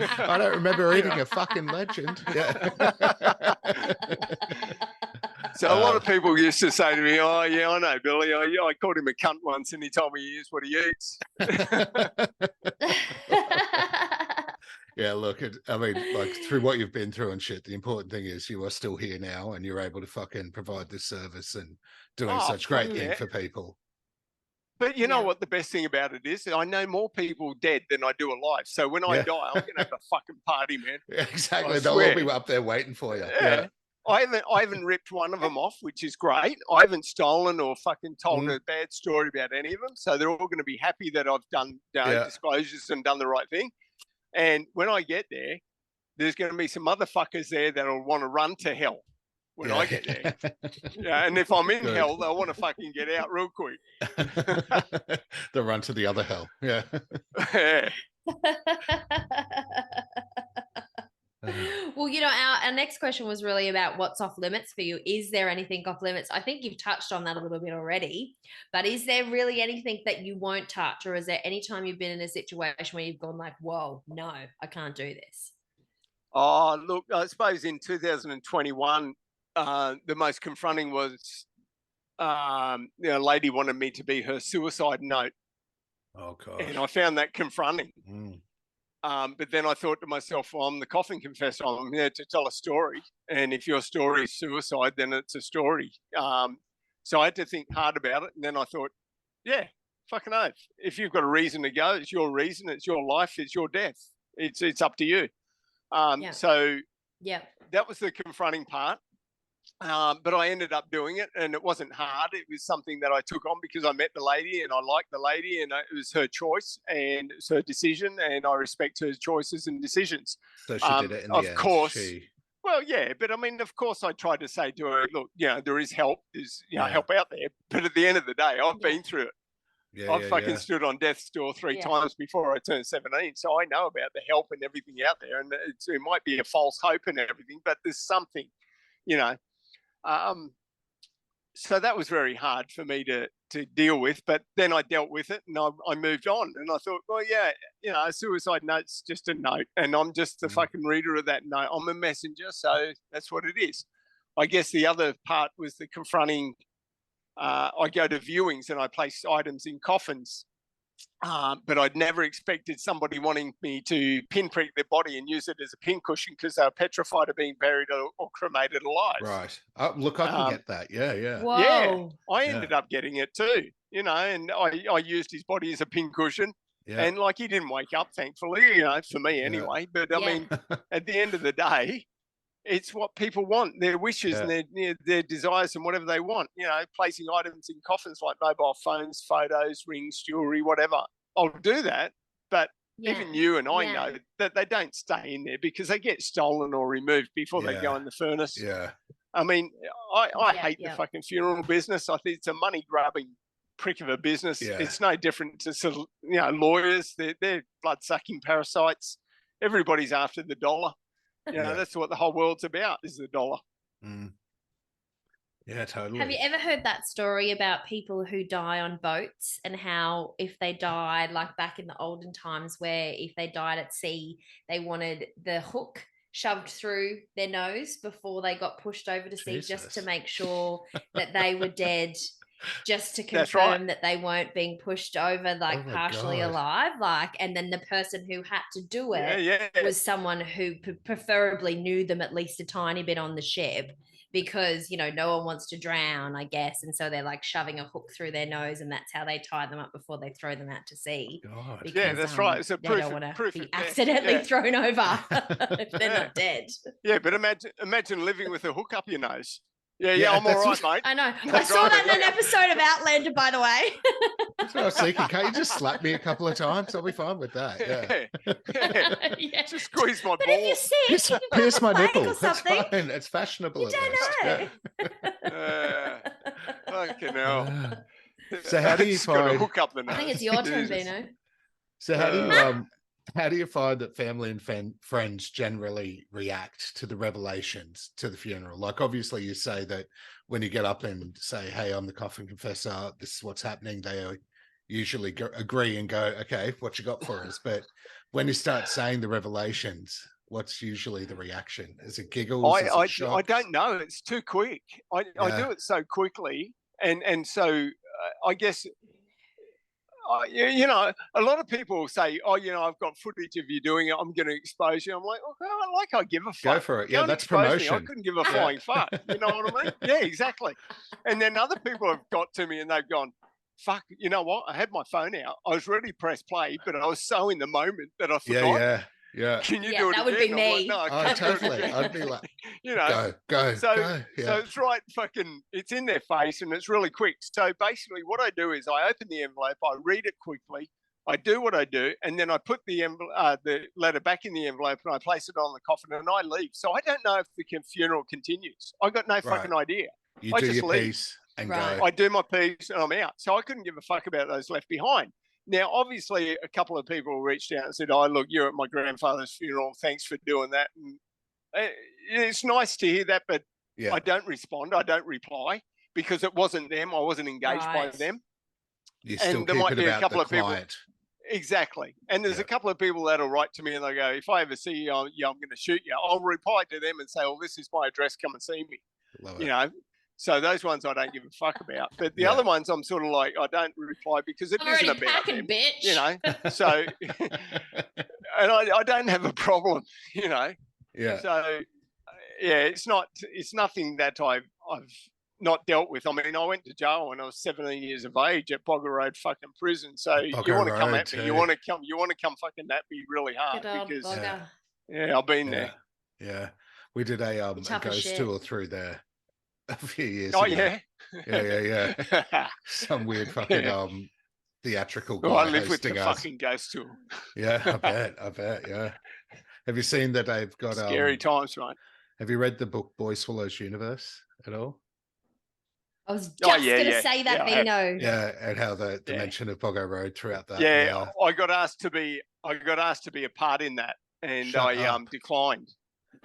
it." I don't remember eating a fucking legend. So a lot of people used to say to me, "Oh yeah, I know, Billy. I called him a cunt once, and he told me he is what he eats." Yeah, look, I mean, like through what you've been through and shit, the important thing is you are still here now, and you're able to fucking provide this service and doing such great thing for people. But you know what the best thing about it is? I know more people dead than I do alive. So when I die, I'm going to have a fucking party, man. Yeah, exactly. They'll all be up there waiting for you. Yeah. I haven't ripped one of them off, which is great. I haven't stolen or fucking told a bad story about any of them. So they're all going to be happy that I've done disclosures and done the right thing. And when I get there, there's going to be some motherfuckers there that'll want to run to hell when I get there. And if I'm in hell, they'll want to fucking get out real quick. They'll run to the other hell. Yeah. Well, our next question was really about what's off limits for you. Is there anything off limits? I think you've touched on that a little bit already, but is there really anything that you won't touch, or is there any time you've been in a situation where you've gone like, whoa, no, I can't do this? Oh, look, I suppose in 2021, the most confronting was a lady wanted me to be her suicide note. Oh, gosh. And I found that confronting. But then I thought to myself, well, I'm the Coffin Confessor. I'm here to tell a story. And if your story is suicide, then it's a story. So I had to think hard about it. And then I thought, yeah, fucking oath. If you've got a reason to go, it's your reason. It's your life. It's your death. It's up to you. So that was the confronting part. But I ended up doing it, and it wasn't hard. It was something that I took on because I met the lady and I liked the lady, and it was her choice and it was her decision, and I respect her choices and decisions. So she did it in the end. Of course. Well, yeah, but I mean, of course, I tried to say to her, look, there is help. There's help out there. But at the end of the day, I've been through it. I've fucking stood on death's door 3 times before I turned 17, so I know about the help and everything out there. And it might be a false hope and everything, but there's something, So that was very hard for me to deal with, but then I dealt with it and I moved on, and I thought, well, a suicide note's just a note, and I'm just the fucking reader of that note. I'm a messenger, so that's what it is. I guess the other part was the confronting. I go to viewings and I place items in coffins, but I'd never expected somebody wanting me to pinprick their body and use it as a pincushion because they were petrified of being buried or cremated alive. Right. Look, I can get that. Yeah. Whoa. Yeah. I ended up getting it too, and I used his body as a pincushion. Yeah. And he didn't wake up, thankfully, for me anyway. But I mean, at the end of the day, it's what people want, their wishes and their desires and whatever they want. Placing items in coffins like mobile phones, photos, rings, jewelry, whatever. I'll do that, but even you and I know that they don't stay in there because they get stolen or removed before they go in the furnace. Yeah. I mean, I hate the fucking funeral business. I think it's a money-grabbing prick of a business. Yeah. It's no different to sort of, lawyers. They're blood-sucking parasites. Everybody's after the dollar. That's what the whole world's about, is the dollar. Yeah, totally. Have you ever heard that story about people who die on boats, and how if they died, like back in the olden times, where if they died at sea, they wanted the hook shoved through their nose before they got pushed over to sea, just to make sure that they were dead, just to confirm that they weren't being pushed over partially alive, and then the person who had to do it was someone who preferably knew them at least a tiny bit on the ship, because no one wants to drown, I guess, and so they're shoving a hook through their nose, and that's how they tie them up before they throw them out to sea. Because, that's right. It's a proof. They don't want to be accidentally thrown over if they're not dead. Yeah, but imagine living with a hook up your nose. Yeah, I'm all right, mate. I know. I saw that in an episode of Outlander, by the way. That's what I was thinking. Can't you just slap me a couple of times? I'll be fine with that. Yeah. Just squeeze my but ball. If you're sick, pierce my nipple. That's fine. It's fashionable. You don't know. Fucking hell. So how do you find? Hook up the nose. I think it's your turn, Bino. So how do you find that family and friends generally react to the revelations to the funeral? Like, obviously you say that when you get up and say, hey, I'm the Coffin Confessor, this is what's happening, they usually agree and go, okay, what you got for us? But when you start saying the revelations, what's usually the reaction? Is it giggles? I don't know. It's too quick. I do it so quickly. And so I guess... a lot of people say, I've got footage of you doing it, I'm going to expose you. I'm like, I give a fuck. Go for it. Yeah, that's promotion. I couldn't give a flying fuck. You know what I mean? Yeah, exactly. And then other people have got to me and they've gone, fuck, you know what? I had my phone out. I was ready to press play, but I was so in the moment that I Yeah, forgot. yeah, yeah. Can you Yeah, do it that again? would be I'm like, me. no, I Oh, can't do it totally. again. I'd be like, you know, go, so go. Yeah. so it's right, fucking, it's in their face and it's really quick. So basically, what I do is I open the envelope, I read it quickly, I do what I do, and then I put the letter back in the envelope and I place it on the coffin and I leave. So I don't know if the funeral continues. I got no fucking idea. You I do just your leave. piece and Right. go. I do my piece and I'm out. So I couldn't give a fuck about those left behind. Now, obviously, a couple of people reached out and said, "Oh, look, you're at my grandfather's funeral. Thanks for doing that." And it's nice to hear that, but Yeah. I don't respond. I don't reply because it wasn't them. I wasn't engaged by Right. them. You still And there keep might it be a about couple the of people. client. Exactly. And there's Yeah. a couple of people that'll write to me and they go, if I ever see you, I'm going to shoot you. I'll reply to them and say, well, this is my address. Come and see me. Love You it. know, so those ones I don't give a fuck about. But the Yeah. other ones I'm sort of like, I don't reply because it I'm isn't already about packing, them, bitch. you know. So, and I don't have a problem, you know. Yeah. So, yeah, it's nothing that I've not dealt with. I mean, I went to jail when I was 17 years of age at Bogger Road fucking prison. So you Bogger want to come Road at me, too. you want to come fucking at me really hard Good old because bugger. yeah, I've been Yeah. there. Yeah. We did a tough as ghost shit. tour through there a few years Oh ago. yeah, Yeah. Some weird fucking theatrical guy well, I live with hosting the us. fucking ghost tour. Yeah, I bet. Yeah. Have you seen that they've got Scary times, right? have you read the book Boy Swallows Universe at all? I was just Oh, yeah, going to yeah. say that, Yeah, I have. Vino. Yeah, and how the Yeah. mention of Boggo Road throughout that. Yeah, I got asked to be a part in that, and Shut I up. declined.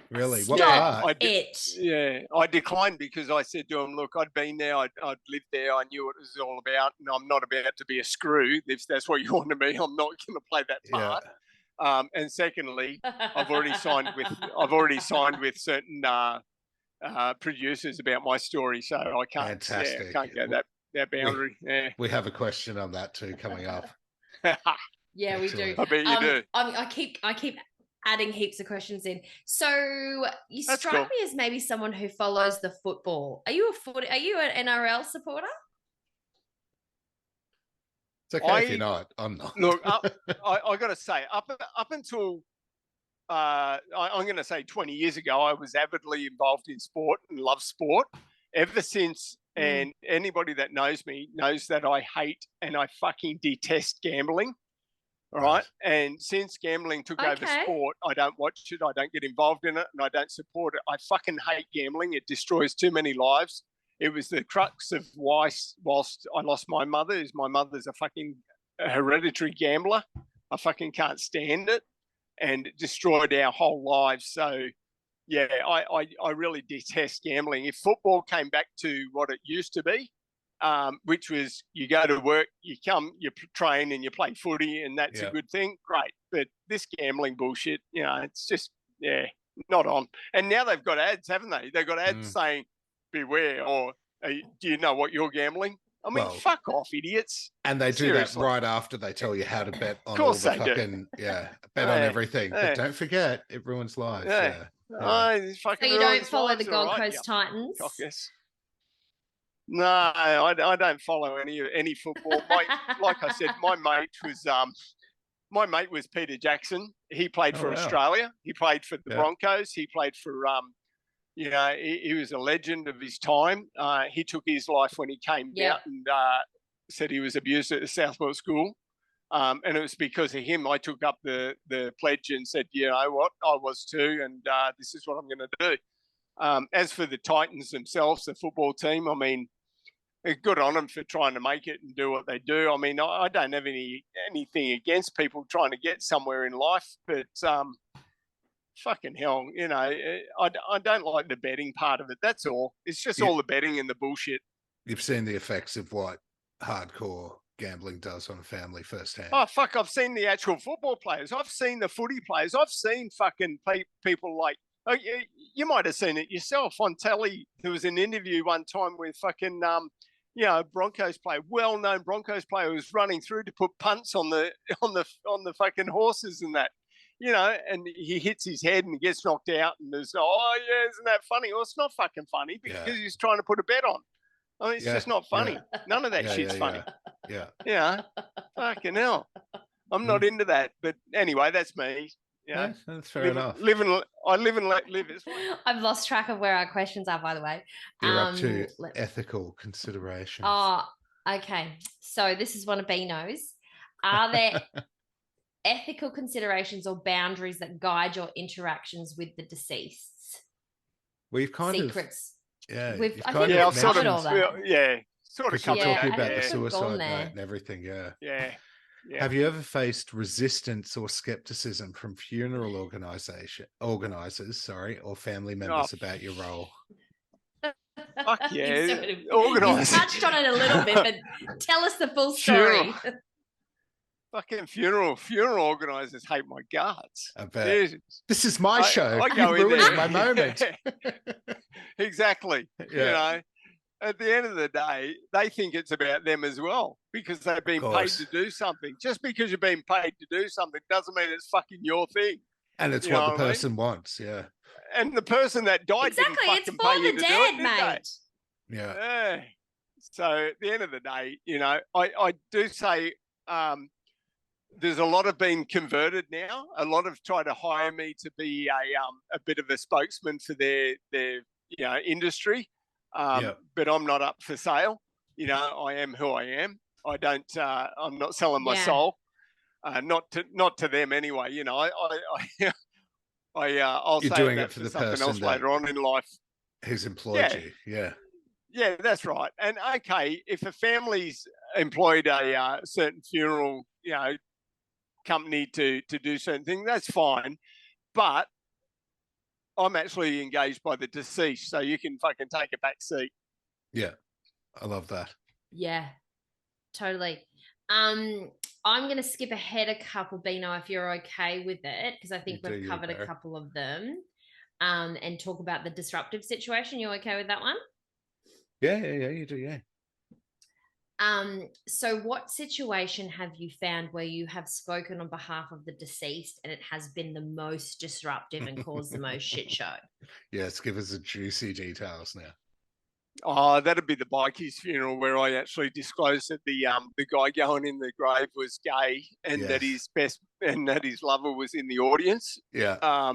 Really? What Stop part? it. Yeah, I declined because I said to him, "Look, I'd been there, I'd lived there, I knew what it was all about, and I'm not about to be a screw. If that's what you want to be, I'm not going to play that part." And secondly, I've already signed with certain producers about my story, so I can't. Fantastic. Yeah, I can't go that boundary. Yeah. We have a question on that too coming up. Yeah, we do. Excellent. I bet you do. I keep adding heaps of questions in. So you That's strike cool. me as maybe someone who follows the football. Are you an NRL supporter? It's okay if you're not. I'm not. Look, I got to say, up until I'm going to say 20 years ago, I was avidly involved in sport and love sport. Ever since, and anybody that knows me knows that I hate and I fucking detest gambling. All right. And since gambling took over sport, I don't watch it. I don't get involved in it and I don't support it. I fucking hate gambling. It destroys too many lives. It was the crux of why, whilst I lost my mother, my mother's a fucking hereditary gambler. I fucking can't stand it. And it destroyed our whole lives. So, yeah, I really detest gambling. If football came back to what it used to be, which was you go to work, you come, you train and you play footy and that's a good thing, great. But this gambling bullshit, you know, it's just, not on. And now they've got ads, haven't they? They've got ads saying, beware, or do you know what you're gambling? I mean, fuck off, idiots. And they do that right after they tell you how to bet on all the fucking, bet on everything. But don't forget, it ruins lives. So you don't follow the Gold Coast Titans? No, I don't follow any football. Like I said, my mate was Peter Jackson. He played for Australia. He played for the Broncos. He played for he was a legend of his time. He took his life when he came out and said he was abused at the Southport School. And it was because of him I took up the pledge and said, you know what, I was too, and this is what I'm going to do. As for the Titans themselves, the football team, I mean, good on them for trying to make it and do what they do. I mean, I don't have anything against people trying to get somewhere in life, but fucking hell, you know, I don't like the betting part of it. That's all. It's just all the betting and the bullshit. You've seen the effects of what hardcore gambling does on a family firsthand. Oh, fuck, I've seen the actual football players. I've seen the footy players. I've seen fucking people like, you might have seen it yourself on telly. There was an interview one time with fucking, Broncos player, well-known Broncos player, who was running through to put punts on the fucking horses and that, you know, and he hits his head and gets knocked out. And there's, isn't that funny? Well, it's not fucking funny because he's trying to put a bet on. I mean, it's just not funny. None of that shit's funny. Yeah. Fucking hell. I'm not into that. But anyway, that's me. Yeah, that's fair enough. I live and let live. I've lost track of where our questions are, by the way. You're up to ethical considerations. Oh, okay. So this is one of Beano's. Are there ethical considerations or boundaries that guide your interactions with the deceased? We've kind secrets. Yeah, I think we've covered all that. Yeah, sort of covered talking that. about the suicide note and everything. Yeah. Have you ever faced resistance or skepticism from funeral organizers, or family members about your role? Fuck yeah, organisers. You touched on it a little bit, but tell us the full story. Fucking funeral organisers hate my guts. I bet. This is my show. I go in there. My moment. Exactly. Yeah. You know, at the end of the day, they think it's about them as well because they've been paid to do something. Just because you've been paid to do something doesn't mean it's fucking your thing. And it's what the person wants. Yeah. And the person that died didn't fucking pay you to do it, mate. Yeah. So at the end of the day, you know, I do say there's a lot of being converted now. A lot of try to hire me to be a bit of a spokesman for their industry. But I'm not up for sale. You know, I am who I am. I don't. I'm not selling my soul. Not to them anyway. You know, I'll You're say doing that it for the something person else later on in life. Who's employed you? Yeah. Yeah, that's right. And okay, if a family's employed a certain funeral, company to do certain things, that's fine. But I'm actually engaged by the deceased, so you can fucking take a back seat. Yeah, I love that. Yeah, totally. I'm going to skip ahead a couple, Beano, if you're okay with it, because I think we've covered a couple of them, and talk about the disruptive situation. You okay with that one? Yeah, you do, yeah. So what situation have you found where you have spoken on behalf of the deceased and it has been the most disruptive and caused the most shit show? Yes, give us the juicy details now. Oh, that'd be the bikies funeral where I actually disclosed that the guy going in the grave was gay and that his lover was in the audience. Yeah.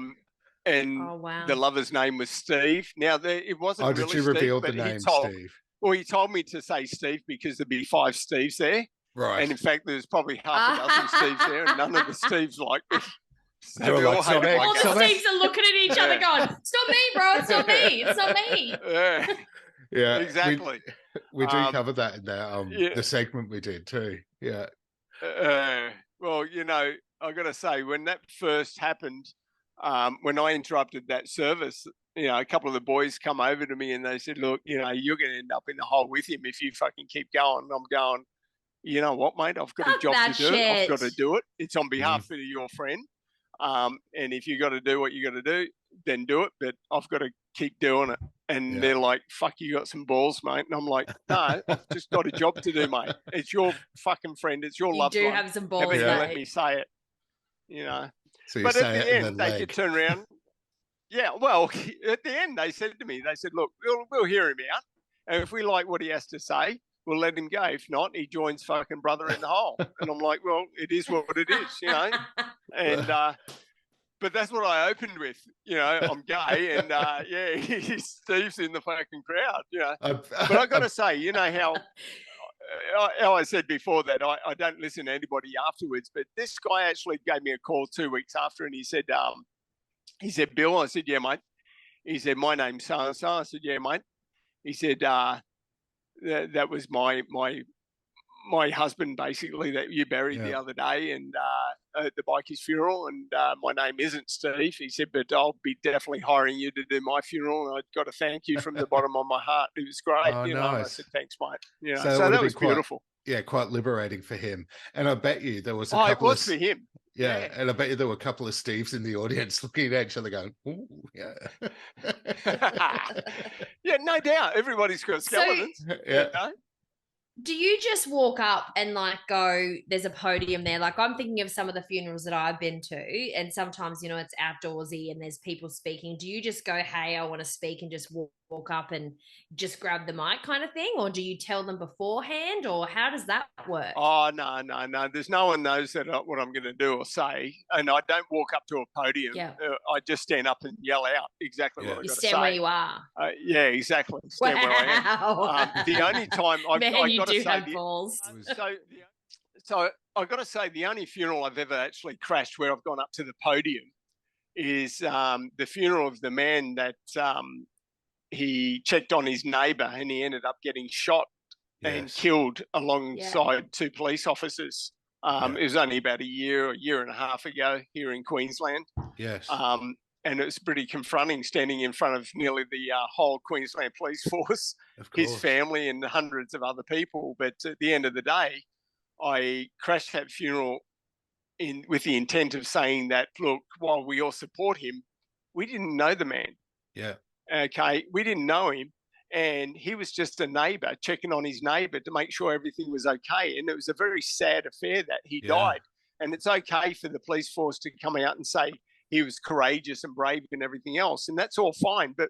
And the lover's name was Steve. Now it wasn't. Oh, did you reveal the name Steve? Well, he told me to say Steve because there'd be 5 Steves there. Right. And in fact, there's probably half a dozen Steves there, and none of the Steves like me. So all the Steves are looking at each other going, "It's not me, bro. It's not me. It's not me." Yeah, exactly. We do cover that in the segment we did too. Yeah. Well, I got to say, when that first happened, when I interrupted that service, a couple of the boys come over to me and they said, "Look, you're going to end up in the hole with him if you fucking keep going." And I'm going, "You know what, mate? I've got a job to do. I've got to do it. It's on behalf of your friend. And if you got to do what you got to do, then do it. But I've got to keep doing it." And they're like, "Fuck, you got some balls, mate." And I'm like, "No, I've just got a job to do, mate. It's your fucking friend. It's your loved one. You do have some balls, mate. Let me say it, So but at the end, they could turn around. Yeah, well, at the end, they said to me, "Look, we'll hear him out. And if we like what he has to say, we'll let him go. If not, he joins fucking brother in the hole." And I'm like, "Well, it is what it is, And, but that's what I opened with, I'm gay and, Steve's in the fucking crowd, But I got to say, how I said before that I don't listen to anybody afterwards, but this guy actually gave me a call 2 weeks after and he said, "Bill," I said, "Yeah, mate." He said, "My name's so-and-so." I said, "Yeah, mate." He said, that was my husband, basically, that you buried the other day and at the bikies funeral. And my name isn't Steve. He said, "But I'll be definitely hiring you to do my funeral. And I've got to thank you from the bottom of my heart. It was great." Oh, nice. And I said, "Thanks, mate." So that was beautiful. Quite liberating for him. And I bet you there was it was for him. Yeah, and I bet you there were a couple of Steves in the audience looking at each other going, "Ooh, yeah." Yeah, no doubt. Everybody's got skeletons. So, do you just walk up and go, there's a podium there? I'm thinking of some of the funerals that I've been to, and sometimes, it's outdoorsy and there's people speaking. Do you just go, "Hey, I want to speak," and just walk walk up and just grab the mic kind of thing? Or do you tell them beforehand, or how does that work? Oh, no. There's no one knows what I'm going to do or say. And I don't walk up to a podium. Yeah. I just stand up and yell out exactly what I've You got to say. stand where you are. Yeah, exactly. Stand where I am. The only time I've got to say... have balls. So I've got to say the only funeral I've ever actually crashed where I've gone up to the podium is the funeral of the man that he checked on his neighbour and he ended up getting shot and killed alongside two police officers. It was only about a year and a half ago here in Queensland. Yes. And it was pretty confronting standing in front of nearly the whole Queensland police force, his family and hundreds of other people. But at the end of the day, I crashed that funeral with the intent of saying that, look, while we all support him, we didn't know the man. Yeah. Okay. We didn't know him. And he was just a neighbour checking on his neighbour to make sure everything was okay. And it was a very sad affair that he died. And it's okay for the police force to come out and say he was courageous and brave and everything else. And that's all fine. But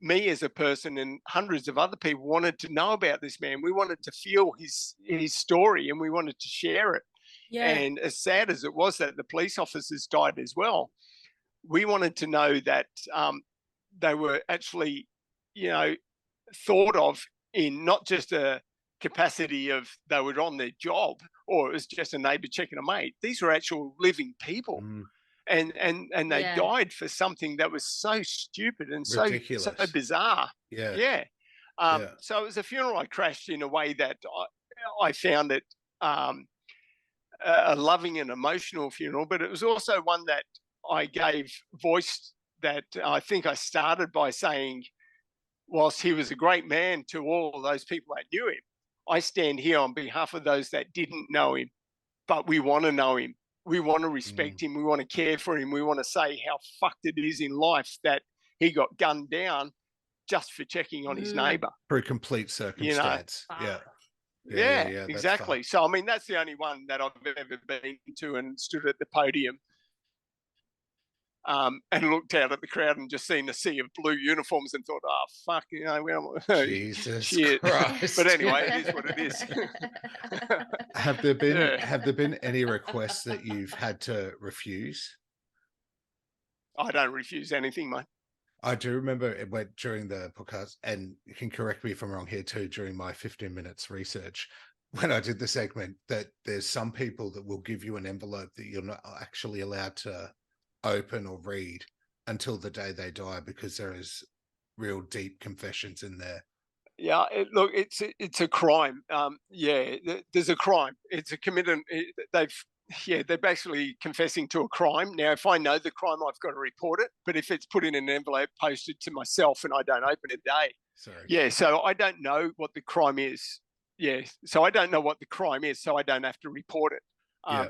me as a person and hundreds of other people wanted to know about this man. We wanted to feel his story and we wanted to share it. Yeah. And as sad as it was that the police officers died as well, we wanted to know that they were actually, thought of in not just a capacity of they were on their job or it was just a neighbour checking a mate. These were actual living people. And they died for something that was so stupid and so bizarre. So it was a funeral I crashed in a way that I found it a loving and emotional funeral, but it was also one that I gave voice that I think I started by saying, whilst he was a great man to all of those people that knew him, I stand here on behalf of those that didn't know him, but we want to know him. We want to respect him. We want to care for him. We want to say how fucked it is in life that he got gunned down just for checking on his neighbour. For a complete circumstance. Yeah, exactly. So, I mean, that's the only one that I've ever been to and stood at the podium and looked out at the crowd and just seen a sea of blue uniforms and thought, oh, fuck, Jesus shit. Christ. But anyway, it is what it is. Have there been any requests that you've had to refuse? I don't refuse anything, mate. I do remember it went during the podcast, and you can correct me if I'm wrong here too, during my 15 minutes research, when I did the segment, that there's some people that will give you an envelope that you're not actually allowed to open or read until the day they die because there is real deep confessions in there. Yeah, look, it's a crime. There's a crime. It's a committed. They're basically confessing to a crime. Now, if I know the crime, I've got to report it. But if it's put in an envelope posted to myself and I don't open it so I don't know what the crime is. So I don't know what the crime is, so I don't have to report it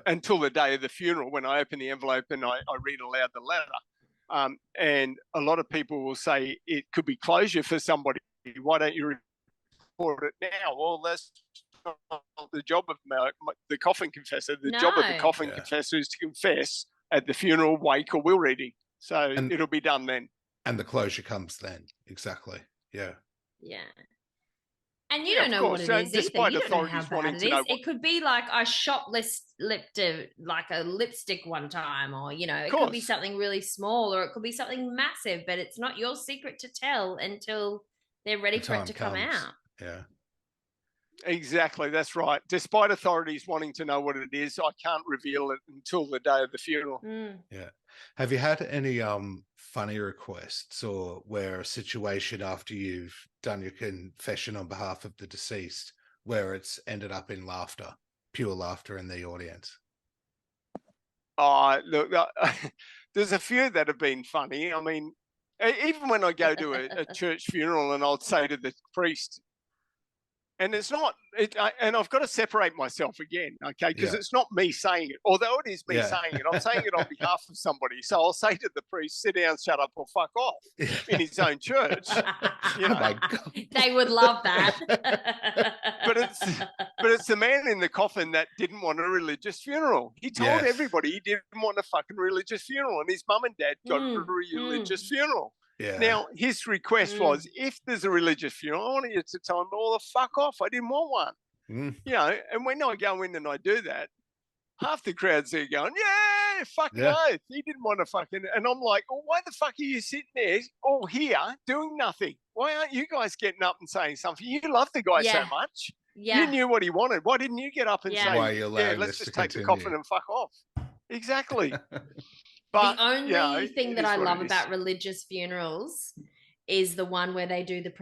until the day of the funeral when I open the envelope and I read aloud the letter. And a lot of people will say it could be closure for somebody. Why don't you report it now? Well, that's not the job of the Coffin Confessor. The job of the Coffin Confessor is to confess at the funeral, wake, or will reading. So it'll be done then. And the closure comes then. Exactly. Yeah. And you don't know what it is either. You don't know how bad it is. It could be like I shoplifted like a lipstick one time, or, it could be something really small, or it could be something massive, but it's not your secret to tell until they're ready for it to come out. Yeah. Exactly, that's right. Despite authorities wanting to know what it is, I can't reveal it until the day of the funeral. Yeah. Have you had any funny requests, or where a situation after you've done your confession on behalf of the deceased where it's ended up in laughter, pure laughter in the audience? Look, there's a few that have been funny. I mean, even when I go to a church funeral and I'll say to the priest, and it's not, and I've got to separate myself again, okay? Because it's not me saying it. Although it is me saying it, I'm saying it on behalf of somebody. So I'll say to the priest, sit down, shut up, or fuck off in his own church. Oh my God. They would love that. But it's the man in the coffin that didn't want a religious funeral. He told everybody he didn't want a fucking religious funeral, and his mum and dad got a religious funeral. Yeah. Now, his request was, if there's a religious funeral, I want you to tell him all the fuck off. I didn't want one. You know, and when I go in and I do that, half the crowd's there going, yeah, fucking oath. He didn't want to fucking, and I'm like, well, why the fuck are you sitting there all here doing nothing? Why aren't you guys getting up and saying something? You love the guy so much. Yeah. You knew what he wanted. Why didn't you get up and say, why are you allowing let's this just to take continue? the coffin and fuck off? Exactly. But the only thing that I love it is. about religious funerals is the one where they do the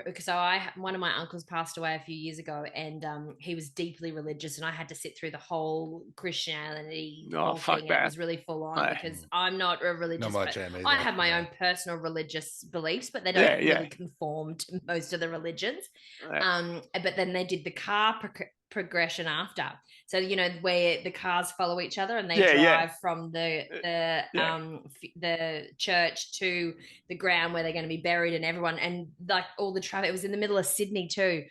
because one of my uncles passed away a few years ago, and he was deeply religious, and I had to sit through the whole Christianity thing. And it was really full on because I'm not a religious person. I have my own personal religious beliefs, but they don't really conform to most of the religions. But then they did the car progression after, so you know where the cars follow each other and they drive from the church to the ground where they're going to be buried, and everyone, and like all the traffic, it was in the middle of Sydney too,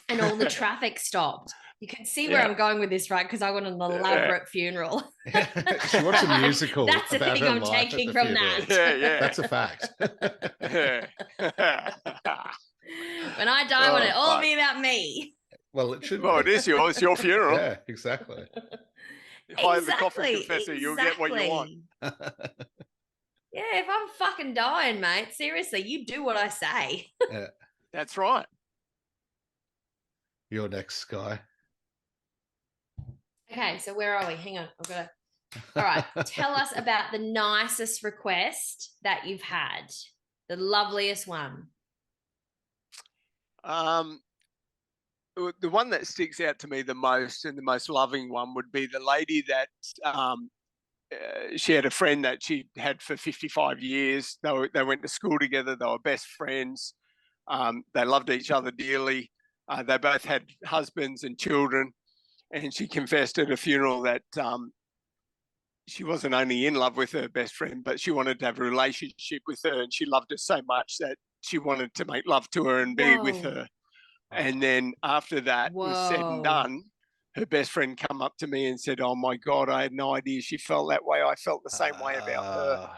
and all the traffic stopped. You can see where I'm going with this, right? Because I want an elaborate funeral. She wants a musical. That's the thing I'm taking from that. That's a fact. When I die, I want it all be about me. Well, it should. Well, it is yours. It's your funeral. Yeah, exactly. Hire the Coffin Confessor. You'll get what you want. Yeah, if I'm fucking dying, mate, seriously, you do what I say. Yeah, that's right. You're next, Sky. Okay, so where are we? Hang on, I've got to. All right, tell us about the nicest request that you've had, the loveliest one. The one that sticks out to me the most, and the most loving one, would be the lady that she had a friend that she had for 55 years. They went to school together. They were best friends. They loved each other dearly. They both had husbands and children. And she confessed at a funeral that she wasn't only in love with her best friend, but she wanted to have a relationship with her. And she loved her so much that she wanted to make love to her and be with her. And then after that was said and done, her best friend come up to me and said, oh, my God, I had no idea she felt that way. I felt the same way about her.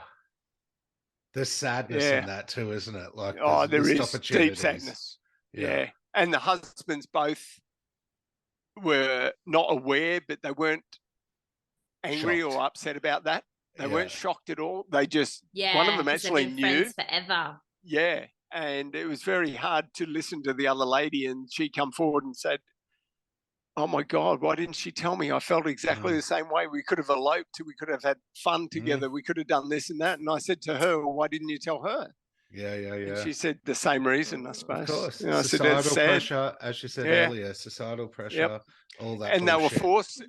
There's sadness in that too, isn't it? Like, there is deep sadness. Yeah. And the husbands both were not aware, but they weren't angry or upset about that. They weren't shocked at all. They just, one of them actually knew. Friends forever. Yeah. And it was very hard to listen to the other lady, and she come forward and said, oh my God, why didn't she tell me? I felt exactly the same way. We could have eloped. We could have had fun together. We could have done this and that. And I said to her, well, why didn't you tell her? Yeah. And she said the same reason, I suppose. Of course. You know, societal pressure, as you said earlier, societal pressure, all that. And bullshit. they were forced.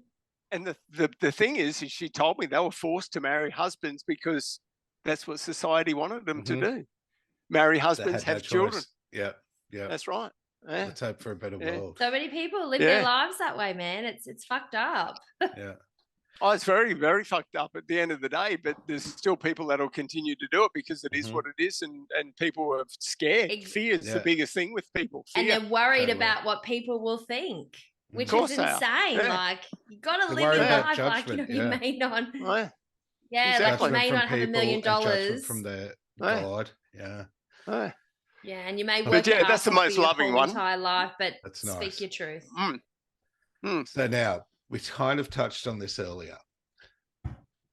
And the thing is she told me they were forced to marry husbands because that's what society wanted them to do. Marry husbands, have children. Yeah. That's right. Yeah. Let's hope for a better world. So many people live their lives that way, man. It's fucked up. Yeah. Oh, it's very, very fucked up at the end of the day, but there's still people that will continue to do it because it is what it is, and people are scared. Fear is the biggest thing with people. Fear. And they're worried about what people will think, which is insane. Like, you got to live your life like, you know, you may not. Like you may not have $1 million. From their God. Yeah. Yeah, and you may work that's the most loving one. Entire life, but that's speak nice. your truth. So now, we kind of touched on this earlier,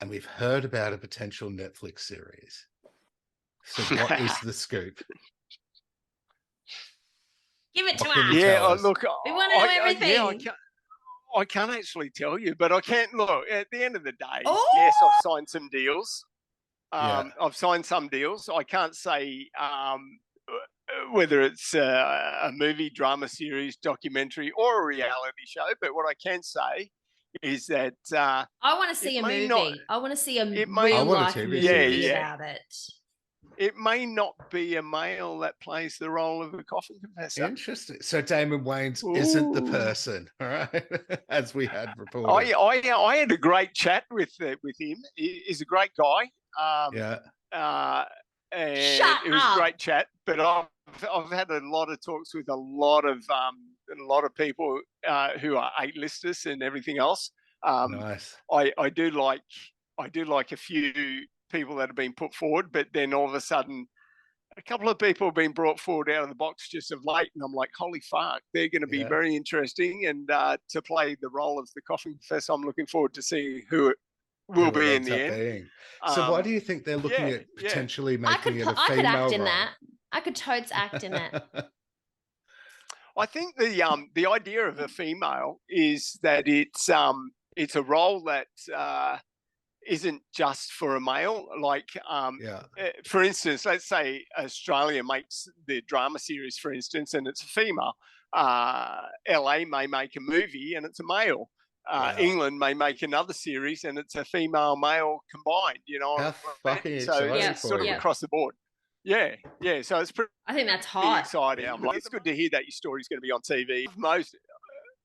and we've heard about a potential Netflix series. So what is the scoop? Give it to us. Look, we want to know everything. I can't actually tell you, but I can't. Look, at the end of the day, yes, I've signed some deals. I've signed some deals. I can't say whether it's a movie, drama series, documentary, or a reality show. But what I can say is that I want to see a movie. I want to see a real life movie about it. It may not be a male that plays the role of a coffin confessor. Interesting. So Damon Wayans isn't the person, all right? As we had reported. I had a great chat with him. He's a great guy. And it was a great chat. But I've had a lot of talks with a lot of people who are A-listers and everything else. Nice. I do like a few people that have been put forward, but then all of a sudden a couple of people have been brought forward out of the box just of late, and I'm like, holy fuck, they're going to be very interesting. And to play the role of the Coffin Confessor, I'm looking forward to seeing who it will be in the end. Being. So why do you think they're looking at potentially making it a female I could act in role? that. I could totes act in that. I think the idea of a female is that it's a role that isn't just for a male. Like, for instance, let's say Australia makes the drama series, for instance, and it's a female. LA may make a movie and it's a male. England may make another series and it's a female male combined. You know, how fucking so exciting! it's sort of across the board. Yeah. So it's pretty. I think that's hot. Exciting. I'm like, it's good to hear that your story's going to be on TV.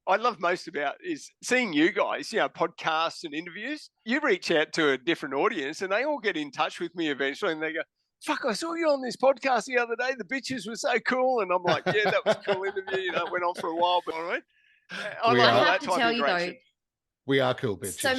I love most about is seeing you guys, you know, podcasts and interviews. You reach out to a different audience and they all get in touch with me eventually and they go, fuck, I saw you on this podcast the other day. The bitches were so cool. And I'm like, yeah, that was a cool interview. You know, it went on for a while, but all right. I have to tell you though, we are cool bitches. So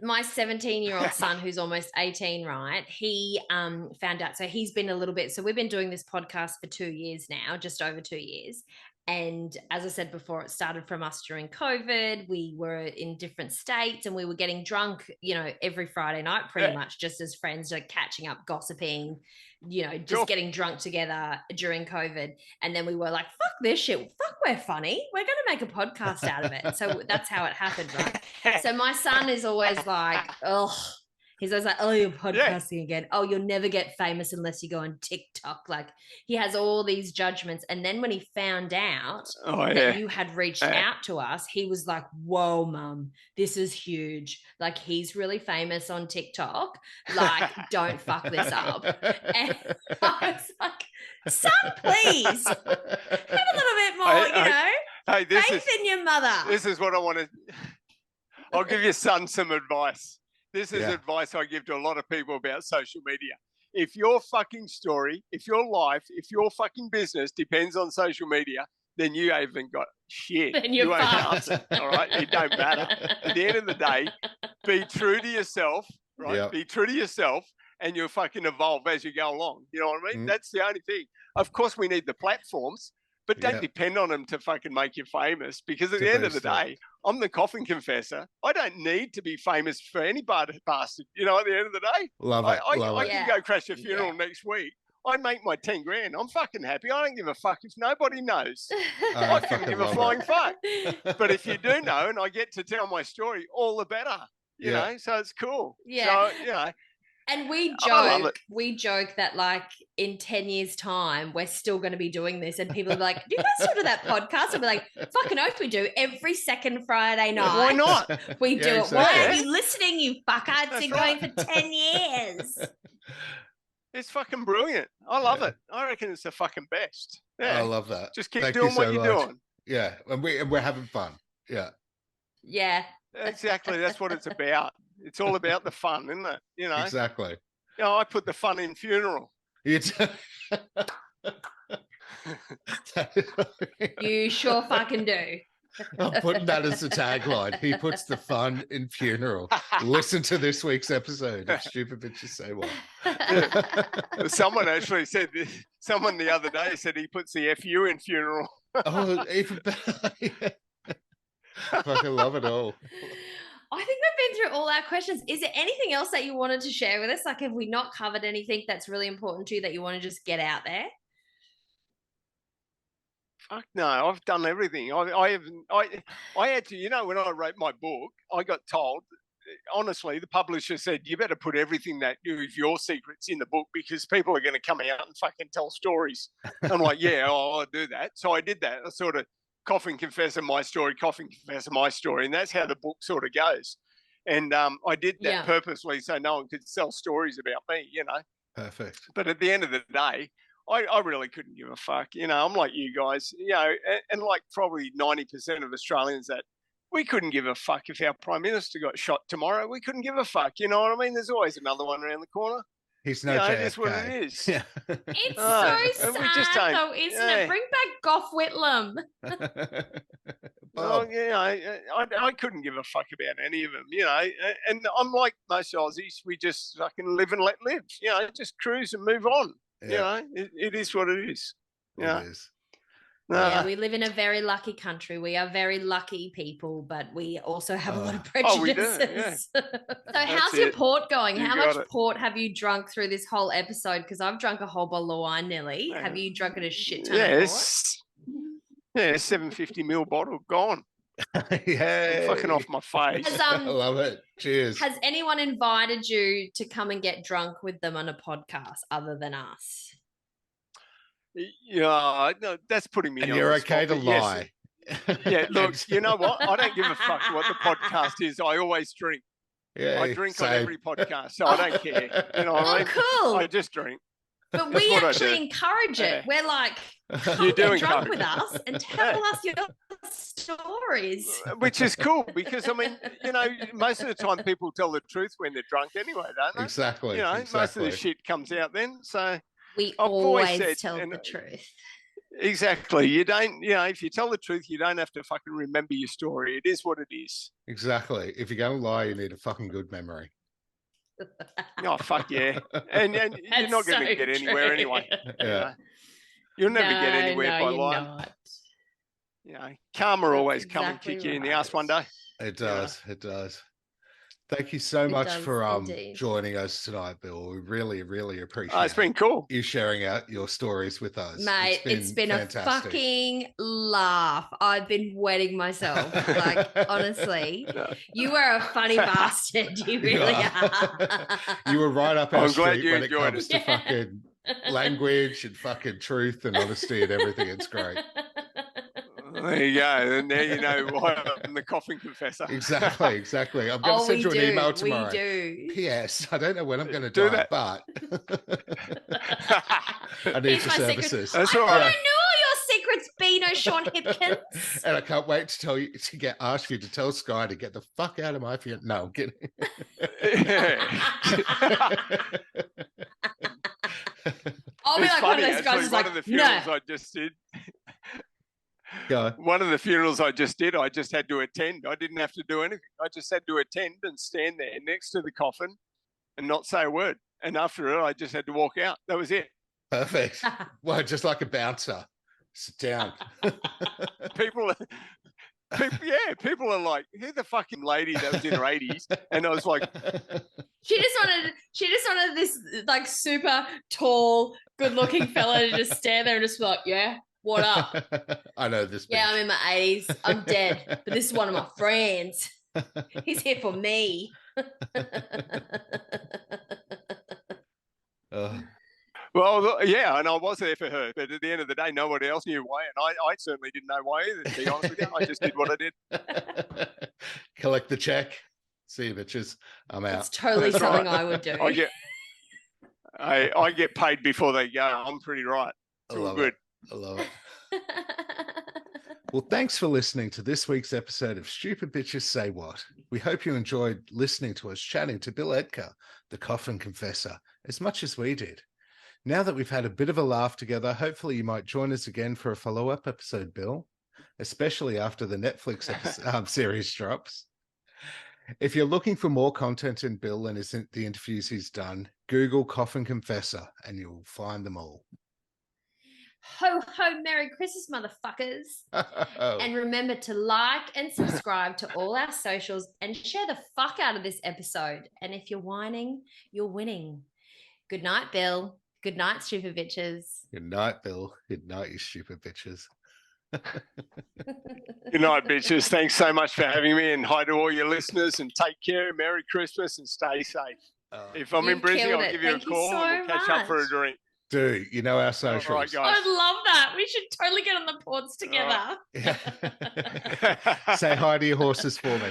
my 17-year-old son, who's almost 18, right? He found out. So he's been a little bit. So we've been doing this podcast for 2 years now, just over 2 years. And as I said before, it started from us during COVID. We were in different states and we were getting drunk, you know, every Friday night, pretty much just as friends, like catching up, gossiping, you know, just getting drunk together during COVID. And then we were like, fuck this shit. Fuck, we're funny. We're going to make a podcast out of it. So that's how it happened, right? So my son is always like, oh, he's always like, oh, you're podcasting again. Oh, you'll never get famous unless you go on TikTok. Like, he has all these judgments. And then when he found out that you had reached out to us, he was like, whoa, mum, this is huge. Like, he's really famous on TikTok. Like, don't fuck this up. And I was like, son, please, have a little bit more, faith in your mother. This is what I want to... I'll give your son some advice. This is advice I give to a lot of people about social media. If your fucking story, if your life, if your fucking business depends on social media, then you haven't got shit. Then you ain't nothing, all right? It don't matter. At the end of the day, be true to yourself, right? Yep. Be true to yourself and you'll fucking evolve as you go along. You know what I mean? That's the only thing. Of course, we need the platforms, but don't depend on them to fucking make you famous, because at the end of the day, I'm the Coffin Confessor. I don't need to be famous for any bastard. You know, at the end of the day, I can go crash a funeral next week. I make my 10 grand. I'm fucking happy. I don't give a fuck if nobody knows. I couldn't give a flying fuck. But if you do know and I get to tell my story, all the better. You know, so it's cool. Yeah. So, you know. And we joke that like in 10 years' time, we're still going to be doing this. And people are like, do you guys still do that podcast? I'll be like, fucking oath we do. Every second Friday night. Why not? We do it. Why aren't you listening, you fucker? It's been going for 10 years. It's fucking brilliant. I love it. I reckon it's the fucking best. Yeah. I love that. Just keep doing what you're doing. Yeah. And we're having fun. Yeah. Yeah. Exactly. That's what it's about. It's all about the fun, isn't it? You know, exactly. You know, I put the fun in funeral. You sure fucking do. I'm putting that as the tagline. He puts the fun in funeral. Listen to this week's episode of Stupid Bitches Say What. Someone actually said this. Someone the other day said he puts the FU in funeral. Oh, even better. I fucking love it all. I think we've been through all our questions. Is there anything else that you wanted to share with us? Like, have we not covered anything that's really important to you that you want to just get out there? Fuck no, I've done everything. I had to, you know, when I wrote my book, I got told, honestly, the publisher said, you better put everything that is your secrets in the book because people are going to come out and fucking tell stories. I'm like, yeah, I'll do that. So I did that. I sort of Coffin Confessor, my story, Coffin Confessor, my story. And that's how the book sort of goes. And I did that purposely so no one could sell stories about me, you know. Perfect. But at the end of the day, I really couldn't give a fuck. You know, I'm like you guys, you know, and like probably 90% of Australians that we couldn't give a fuck if our Prime Minister got shot tomorrow. We couldn't give a fuck. You know what I mean? There's always another one around the corner. He's no JFK. That's what it is. Yeah. It's so sad, though, isn't it? Bring back Gough Whitlam. Well, yeah, I couldn't give a fuck about any of them, you know. And I'm like most Aussies, we just fucking live and let live. You know, just cruise and move on. You know, it is what it is. Yeah. It is. Yeah, we live in a very lucky country. We are very lucky people, but we also have a lot of prejudices. Oh, we do, yeah. So how's your port going? How much it. port have you drunk through this whole episode? Because I've drunk a whole bottle of wine nearly. Have you drunk a shit ton of port? Yeah, 750 ml bottle gone. Yeah, fucking off my face. I love it. Cheers. Has anyone invited you to come and get drunk with them on a podcast other than us? Yeah, no, that's putting me And on you're the okay spot, to but lie. Yeah, look, you know what? I don't give a fuck what the podcast is. I always drink. Yeah, I drink same. on every podcast, so I don't care. You know what I mean? Cool. I just drink. But That's we what I actually do. encourage it. Yeah. We're like, You do get drunk encourage with it. us and tell us your stories. Which is cool because, I mean, you know, most of the time people tell the truth when they're drunk anyway, don't they? Exactly. You know, most of the shit comes out then. So We I've always always said- tell and- the truth. exactly. You don't, you know, if you tell the truth, you don't have to fucking remember your story. It is what it is. Exactly. If you're going to lie, you need a fucking good memory. Oh, fuck yeah. And you're That's not going to so get anywhere true. anyway. Yeah. You know? You'll never get anywhere by you're lying. not. You know, karma That's always come and exactly kick you in the right. ass one day. It does. It does. Thank you so much does for indeed. joining us tonight, Bill. We really, really appreciate Oh, it's been cool. you sharing out your stories with us. Mate, it's been fantastic. a fucking laugh. I've been wetting myself. Like, honestly, you are a funny bastard. You really are. You were right up our I'm glad street you when it enjoyed comes it. to fucking language and fucking truth and honesty and everything. It's great. There you go. And now you know why I'm the Coffin Confessor. Exactly, exactly. I'm going to send you an email tomorrow. We do. P.S. I don't know when I'm going to Do die, that. but I need Here's your my secret. services. That's I all want right. to know your secrets, Beano Sean Hipkins. And I can't wait to tell you ask you to tell Sky to get the fuck out of my field. No, I'm kidding. I'll be It's like funny, one of those actually, guys who's one like, of the no. funerals I just did. Go. One of the funerals I just did, I just had to attend. I didn't have to do anything. I just had to attend and stand there next to the coffin and not say a word. And after it, I just had to walk out. That was it. Perfect. Well, just like a bouncer. Sit down. People are like, who the fucking lady that was in her 80s? And I was like, She just wanted this like super tall, good-looking fella to just stand there and just be like, yeah, what up? I know this. Yeah, bitch. I'm in my 80s. I'm dead, but this is one of my friends. He's here for me. well, yeah, and I was there for her. But at the end of the day, nobody else knew why. And I certainly didn't know why either, to be honest with you. I just did what I did. Collect the check. See you, bitches. I'm out. It's totally That's something right. I would do. I get paid before they go. I'm pretty right. It's all good. I love it. Well, thanks for listening to this week's episode of Stupid Bitches Say What. We hope you enjoyed listening to us chatting to Bill Edgar, the Coffin Confessor, as much as we did. Now that we've had a bit of a laugh together, hopefully you might join us again for a follow-up episode, Bill, especially after the Netflix series drops. If you're looking for more content in Bill and the interviews he's done, Google Coffin Confessor and you'll find them all. Ho, ho, Merry Christmas, motherfuckers. And remember to like and subscribe to all our socials and share the fuck out of this episode. And if you're whining, you're winning. Good night, Bill. Good night, stupid bitches. Good night, Bill. Good night, you stupid bitches. Good night, bitches. Thanks so much for having me, and hi to all your listeners, and take care. Merry Christmas and stay safe. If I'm in You Brisbane, killed I'll it. give you a Thank you call and we'll so catch up for a much. drink. Dude, you know our All socials. right, guys. I'd love that. We should totally get on the ports together. Yeah. Say hi to your horses for me.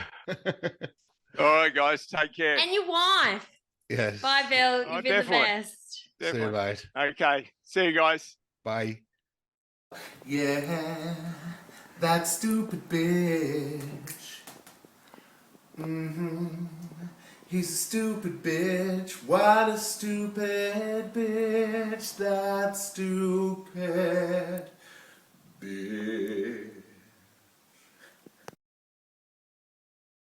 All right, guys. Take care. And your wife. Yes. Bye, Bill. Oh, You've been definitely. the best. See you, Definitely. mate. Okay. See you guys. Bye. Yeah, that stupid bitch. He's a stupid bitch. What a stupid bitch. That stupid bitch.